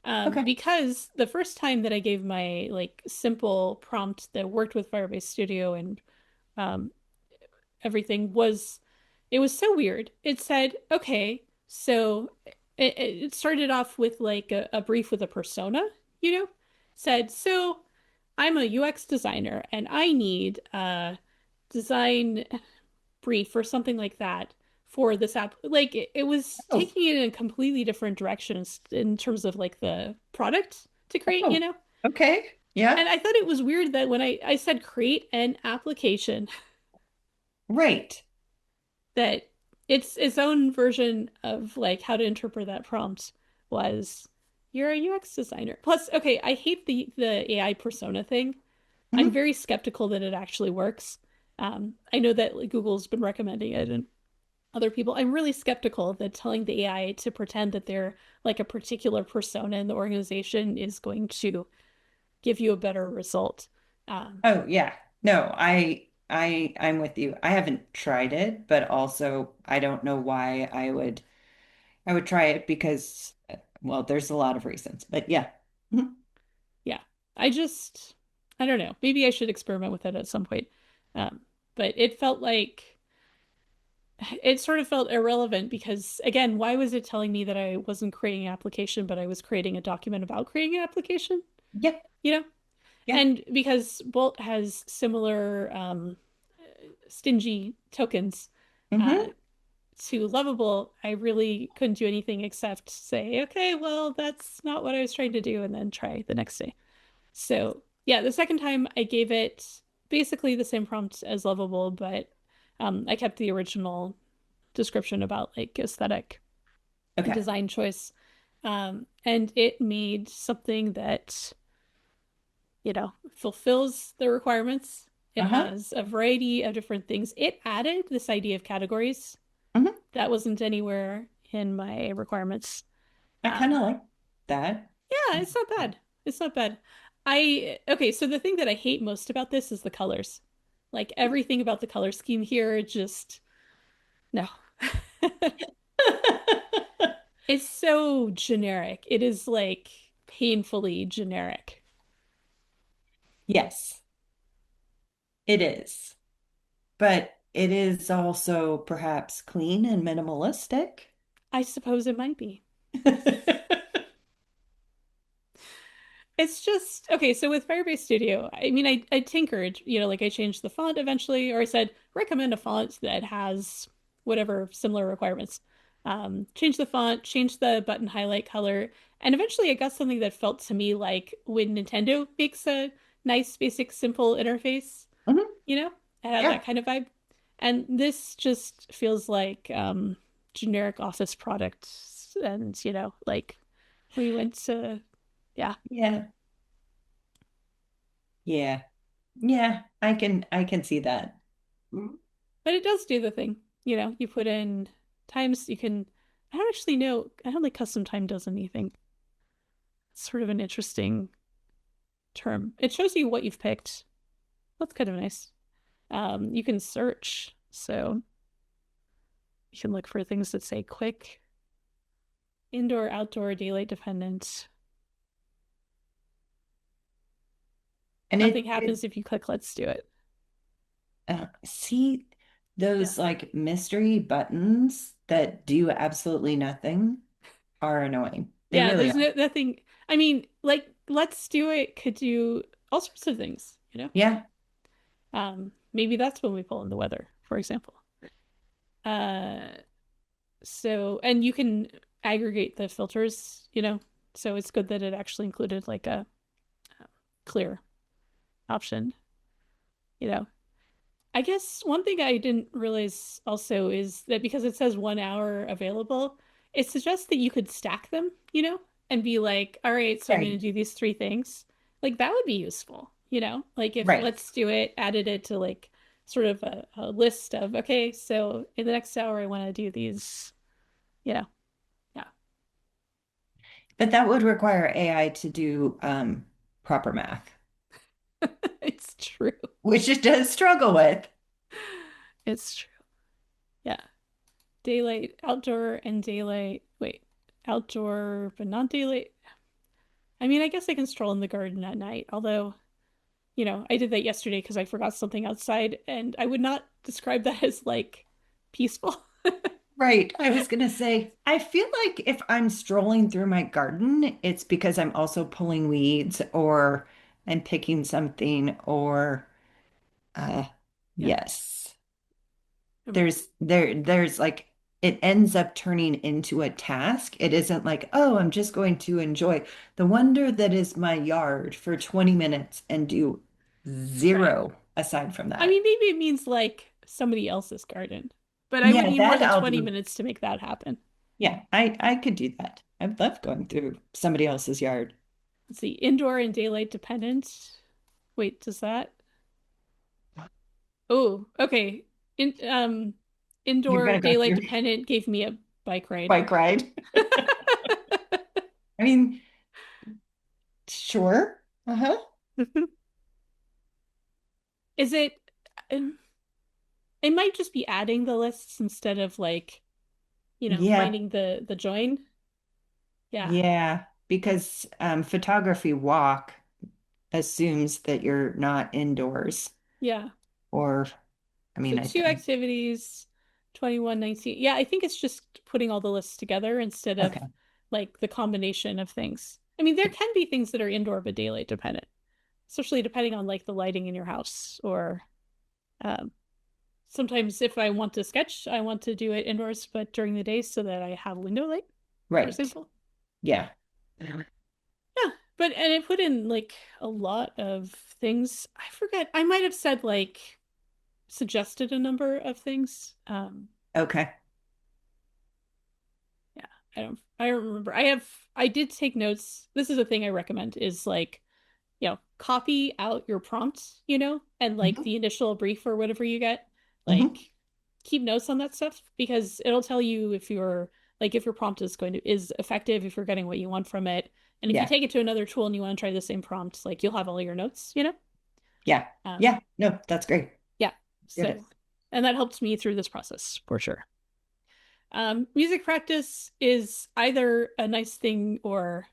Okay. Because the first time that I gave my like simple prompt that worked with Firebase Studio and um, everything it was so weird. It said, okay, so it started off with like a brief with a persona, you know, said, so I'm a UX designer and I need a design brief or something like that for this app. Like it was Oh, taking it in a completely different direction in terms of like the product to create. oh, okay. Yeah. And I thought it was weird that when I said create an application, Right. that its own version of like how to interpret that prompt was you're a UX designer. Plus, okay, I hate the AI persona thing. I'm Hmm. very skeptical that it actually works. I know that like, Google's been recommending it and other people. I'm really skeptical that telling the AI to pretend that they're like a particular persona in the organization is going to give you a better result. Um, Oh, yeah. No, I'm with you. I haven't tried it, but also I don't know why I would try it because well, there's a lot of reasons. But yeah. Mhm. yeah, I don't know. Maybe I should experiment with it at some point. Um, but it sort of felt irrelevant because, again, why was it telling me that I wasn't creating an application, but I was creating a document about creating an application? Yeah. You know? Yeah. And because Bolt has similar stingy tokens uh, Hmm. to Lovable, I really couldn't do anything except say, okay, well, that's not what I was trying to do, and then try the next day. So yeah, the second time I gave it basically the same prompt as Lovable, but I kept the original description about like aesthetic Okay. design choice. And it made something that, fulfills the requirements. It Uh-huh. has a variety of different things. It added this idea of categories Hmm. that wasn't anywhere in my requirements. I kind Um, of like that. yeah, it's not bad. It's not bad. Okay, so the thing that I hate most about this is the colors. Like everything about the color scheme here, just no. It's so generic. It is like painfully generic. Yes, it is. But it is also perhaps clean and minimalistic. I suppose it might be. It's just okay. So with Firebase Studio, I mean, I tinkered, like I changed the font eventually, or I said recommend a font that has whatever similar requirements. Change the font, change the button highlight color, and eventually I got something that felt to me like when Nintendo makes a nice, basic, simple interface, Mhm. you know, it had Yeah. that kind of vibe. And this just feels like generic office product. And, like we went to, yeah. Yeah. Yeah. Yeah. I can see that. Mm. But it does do the thing. You put in times you can. I don't actually know. I don't think custom time does anything. It's sort of an interesting term. It shows you what you've picked. That's kind of nice. You can search. So you can look for things that say quick, indoor, outdoor, daylight dependent. And Nothing it happens if you click let's do it. see Yeah. those like mystery buttons that do absolutely nothing are annoying. They Yeah, really there's are. nothing. I mean, like let's do it could do all sorts of things. Yeah. Maybe that's when we pull in the weather, for example. Uh, and you can aggregate the filters. So it's good that it actually included like a clear option, you know. I guess one thing I didn't realize also is that because it says 1 hour available, it suggests that you could stack them, and be like, all right, so I'm going to Right. do these three things. Like that would be useful. Like if Right. let's do it, added it to like sort of a list of, okay, so in the next hour, I want to do these, you know, yeah, But that would require AI to do proper math, it's true. which it does struggle with. It's true. Yeah. Daylight, outdoor, and daylight. Wait, outdoor, but not daylight. I mean, I guess I can stroll in the garden at night, although, I did that yesterday because I forgot something outside, and I would not describe that as like peaceful. Right. I was going to say, I feel like if I'm strolling through my garden, it's because I'm also pulling weeds or I'm picking something or uh Yeah. yes. Um, There's like it ends up turning into a task. It isn't like, oh, I'm just going to enjoy the wonder that is my yard for 20 minutes and do right. zero aside from I that. mean, maybe it means like somebody else's garden, but I would Yeah, need more that than I'll 20 do. minutes to make that happen. Yeah, I could do that. I love going through somebody else's yard. Let's see, indoor and daylight dependent. Wait, does that? Oh, okay. You're Indoor gonna go daylight through dependent gave me a bike ride. bike ride. I mean, sure. Uh-huh. Is it? um, It might just be adding the lists instead of like, Yeah, finding the join. Yeah, yeah. Because photography walk assumes that you're not indoors. yeah. Or, I So mean, I two think. activities, 2119. Yeah, I think it's just putting all the lists together instead of Okay. like the combination of things. I mean, there can be things that are indoor but daylight dependent, especially depending on like the lighting in your house or um, sometimes if I want to sketch, I want to do it indoors, but during the day so that I have window light, for Right. example. Yeah. Yeah, and it put in like a lot of things. I forget. I might have said like suggested a number of things. Okay. Yeah, I don't remember. I did take notes. This is a thing I recommend is like, copy out your prompts, and like Hmm. the initial brief or whatever you get. Hmm. Like keep notes on that stuff because it'll tell you if your prompt is effective, if you're getting what you want from it. And if you Yeah. take it to another tool and you want to try the same prompt, like you'll have all your notes. Yeah. Um, Yeah. No, that's great. yeah. Did it. So, and that helped me through this process for sure. Music practice is either a nice thing or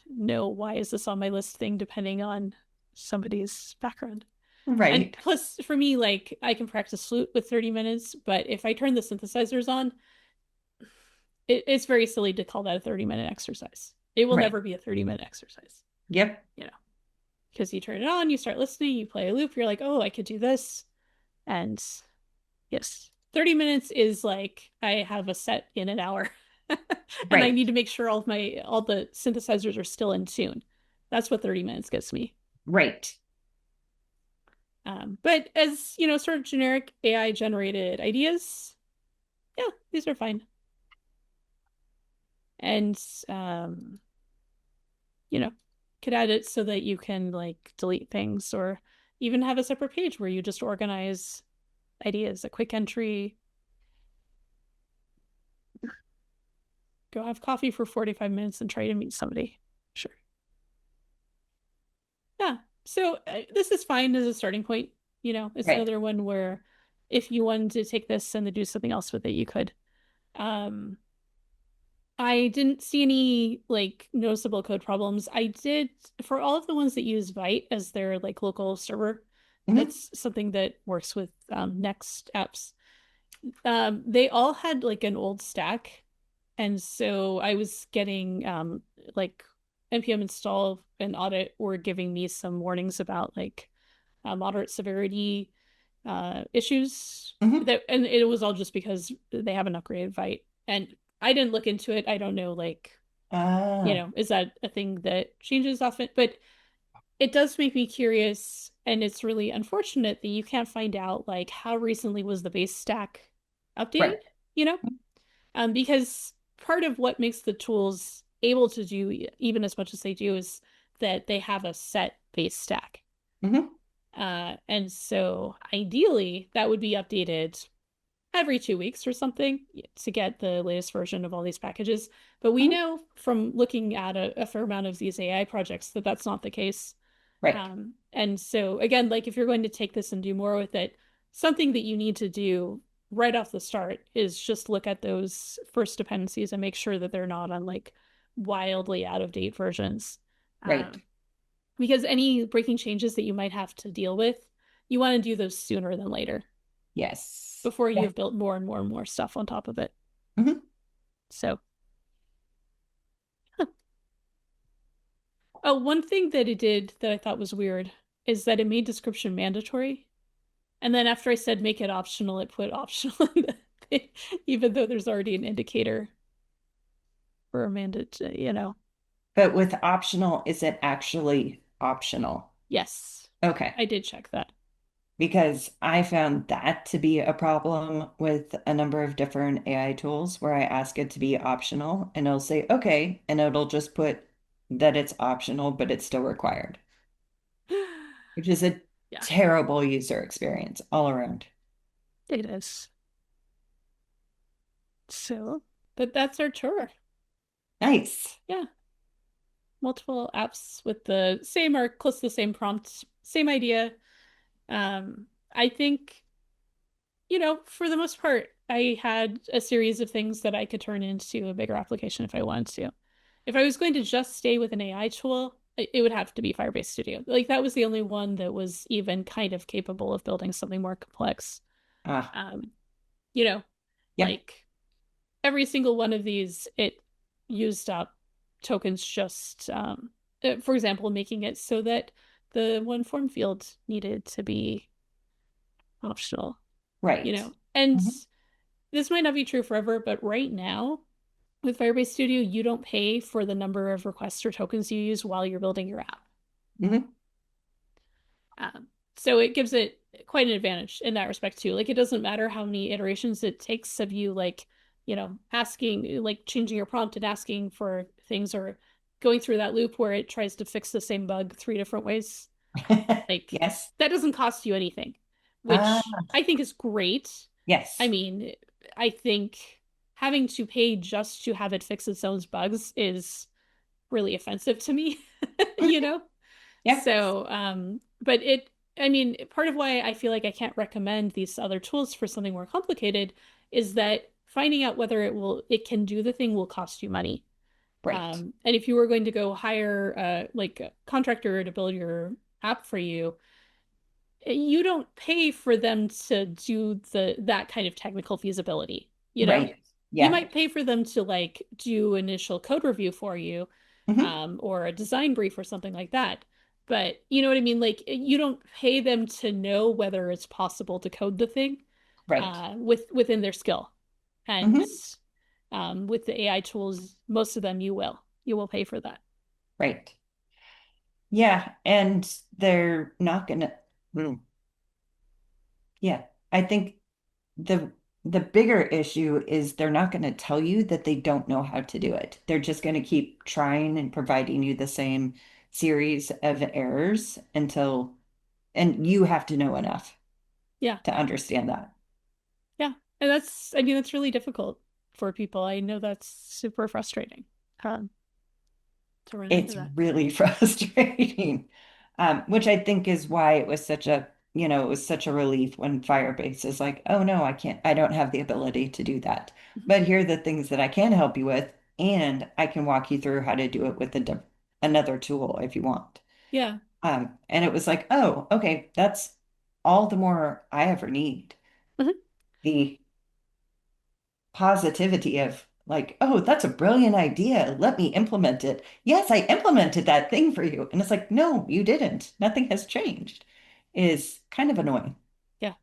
no, why is this on my list thing, depending on. somebody's background. And Right. plus, for me, like I can practice flute with 30 minutes, but if I turn the synthesizers on, it's very silly to call that a 30-minute exercise. It will Right. never be a 30-minute exercise, Yep. you know, because you turn it on, you start listening, you play a loop, you're like, oh, I could do this. And yes, 30 minutes is like I have a set in an hour and I Right. need to make sure all the synthesizers are still in tune. That's what 30 minutes gets me. Right. But as you know, sort of generic AI generated ideas, yeah, these are fine. And um, you know, could add it so that you can like delete things or even have a separate page where you just organize ideas, a quick entry, go have coffee for 45 minutes and try to meet somebody. Sure. Yeah. So this is fine as a starting point. You know, it's Right. another one where if you wanted to take this and then do something else with it, you could. Um, I didn't see any like noticeable code problems. I did for all of the ones that use Vite as their like local server. Mhm. That's something that works with Next apps. They all had like an old stack, and so I was getting like npm install and audit were giving me some warnings about like moderate severity issues Mhm. that, and it was all just because they haven't upgraded Vite. And I didn't look into it. I don't know, like, you Ah, know, is that a thing that changes often? But it does make me curious, and it's really unfortunate that you can't find out like how recently was the base stack updated, right. you know? Because part of what makes the tools able to do even as much as they do is that they have a set base stack. Hmm. And so ideally that would be updated every 2 weeks or something to get the latest version of all these packages. But we Hmm. know from looking at a fair amount of these AI projects that that's not the case. Right. And so again, like if you're going to take this and do more with it, something that you need to do right off the start is just look at those first dependencies and make sure that they're not on like wildly out of date versions. Right. Um, because any breaking changes that you might have to deal with, you want to do those sooner than later Yes. before Yeah. you've built more and more and more stuff on top of it. Hmm. So, oh, one thing that it did that I thought was weird is that it made description mandatory. And then after I said make it optional, it put optional in the thing, even though there's already an indicator for a mandate, you know. But with optional, is it actually optional? Yes, Okay. I did check that. Because I found that to be a problem with a number of different AI tools where I ask it to be optional and it'll say, okay, and it'll just put that it's optional, but it's still required, which is a Yeah, terrible user experience all around. it is. So, but that's our tour. Nice. Yeah, multiple apps with the same or close to the same prompt, same idea. I think, you know, for the most part, I had a series of things that I could turn into a bigger application if I wanted to. If I was going to just stay with an AI tool, it would have to be Firebase Studio. Like that was the only one that was even kind of capable of building something more complex. Ah, Um, you know, yep. like every single one of these, it used up tokens just, for example, making it so that the one form field needed to be optional, you Right. know, and Hmm. this might not be true forever, but right now with Firebase Studio, you don't pay for the number of requests or tokens you use while you're building your app. Hmm. So it gives it quite an advantage in that respect too. Like it doesn't matter how many iterations it takes of you, like, you know, asking, like changing your prompt and asking for things or going through that loop where it tries to fix the same bug 3 different ways. Like Yes. that doesn't cost you anything, Ah, which I think is great. I yes. mean, I think having to pay just to have it fix its own bugs is really offensive to me, you know? Yep. So, but it, I mean, part of why I feel like I can't recommend these other tools for something more complicated is that finding out whether it can do the thing will cost you money. Right. And if you were going to go hire like a contractor to build your app for you, you don't pay for them to do that kind of technical feasibility, you know? Right. You Yeah. might pay for them to like do initial code review for you, Hmm. or a design brief or something like that. But you know what I mean? Like you don't pay them to know whether it's possible to code the thing Right. within their skill. And Hmm. with the AI tools, most of them you will. You will pay for that. Right. Yeah. And they're not gonna, Hmm. Yeah. I think the the bigger issue is they're not going to tell you that they don't know how to do it. They're just going to keep trying and providing you the same series of errors until, and you have to know enough Yeah. to understand that. Yeah. And that's, I mean, that's really difficult for people. I know that's super frustrating um, to run into It's that. really frustrating, which I think is why it was such a, it was such a relief when Firebase is like, oh no, I can't, I don't have the ability to do that. Mhm. But here are the things that I can help you with, and I can walk you through how to do it with another tool if you want. Yeah. And it was like, oh, okay, that's all the more I ever need. Mhm. The positivity of like, oh, that's a brilliant idea. Let me implement it. Yes, I implemented that thing for you. And it's like, no, you didn't. Nothing has changed. Is kind of annoying. Yeah.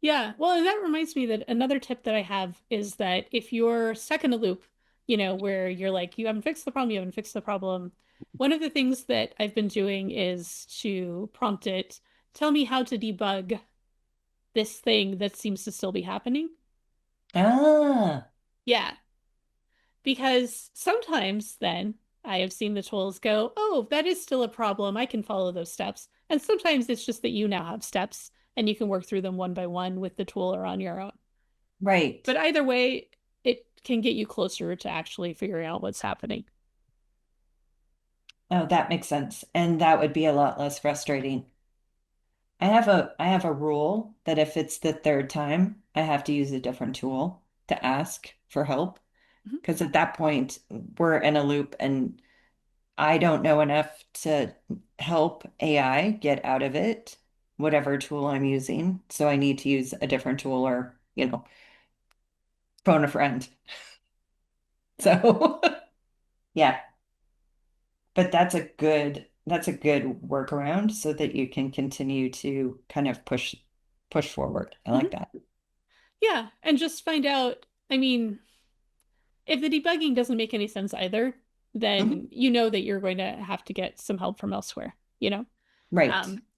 Yeah. Well, and that reminds me that another tip that I have is that if you're stuck in a loop, where you're like, you haven't fixed the problem, you haven't fixed the problem, one of the things that I've been doing is to prompt it, tell me how to debug this thing that seems to still be happening. Ah, Yeah. Because sometimes then I have seen the tools go, oh, that is still a problem. I can follow those steps. And sometimes it's just that you now have steps and you can work through them one by one with the tool or on your own. right. But either way, it can get you closer to actually figuring out what's happening. Oh, that makes sense. And that would be a lot less frustrating. I have a rule that if it's the third time, I have to use a different tool to ask for help. Mhm. Because at that point, we're in a loop and I don't know enough to help AI get out of it, whatever tool I'm using. So I need to use a different tool or, phone a friend. Yeah. So yeah, but that's a good workaround so that you can continue to kind of push forward. I like Mhm. that. Yeah. And just find out, I mean, if the debugging doesn't make any sense either, Mhm. then you know that you're going to have to get some help from elsewhere, you know? Right.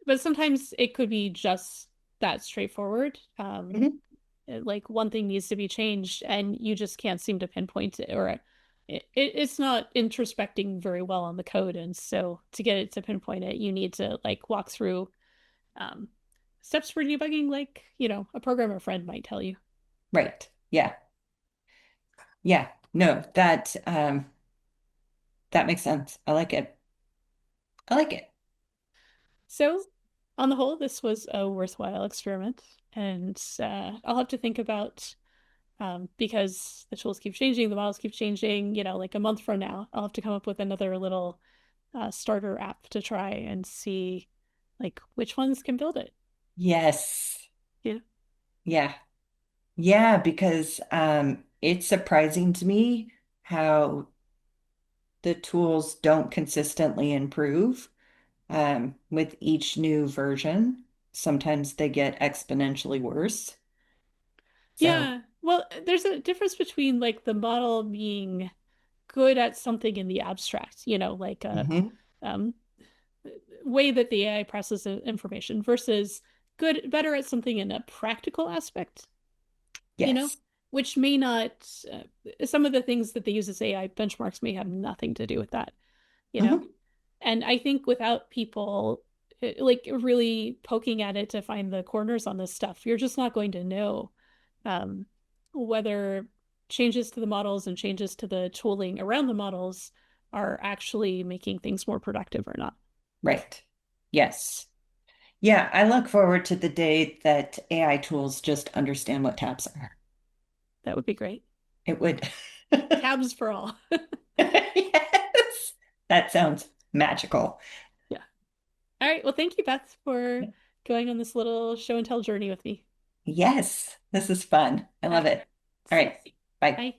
But sometimes it could be just that straightforward. Mhm. Like one thing needs to be changed and you just can't seem to pinpoint it, or it's not introspecting very well on the code. And so to get it to pinpoint it, you need to like walk through um, steps for debugging, like, a programmer friend might tell you. Right. Yeah. Yeah. No, that makes sense. I like it. I like it. So, on the whole, this was a worthwhile experiment. And I'll have to think about, because the tools keep changing, the models keep changing, like a month from now, I'll have to come up with another little starter app to try and see like which ones can build it. Yes. Yeah. Yeah. Yeah, because it's surprising to me how the tools don't consistently improve with each new version. Sometimes they get exponentially worse. So, Yeah. Well, there's a difference between like the model being good at something in the abstract, like a mhm. um, way that the AI processes information versus better at something in a practical aspect, you know, Yes. which may not, some of the things that they use as AI benchmarks may have nothing to do with that, you know? Mhm. And I think without people like really poking at it to find the corners on this stuff, you're just not going to know um, whether changes to the models and changes to the tooling around the models are actually making things more productive or not. Right. Yes. Yeah, I look forward to the day that AI tools just understand what tabs are. That would be great. It would. Tabs for all. Yes. That sounds magical. Yeah. All right. Well, thank you, Beth, for going on this little show and tell journey with me. Yes, this is fun. I All love right. it. All See right. you. Bye. Bye.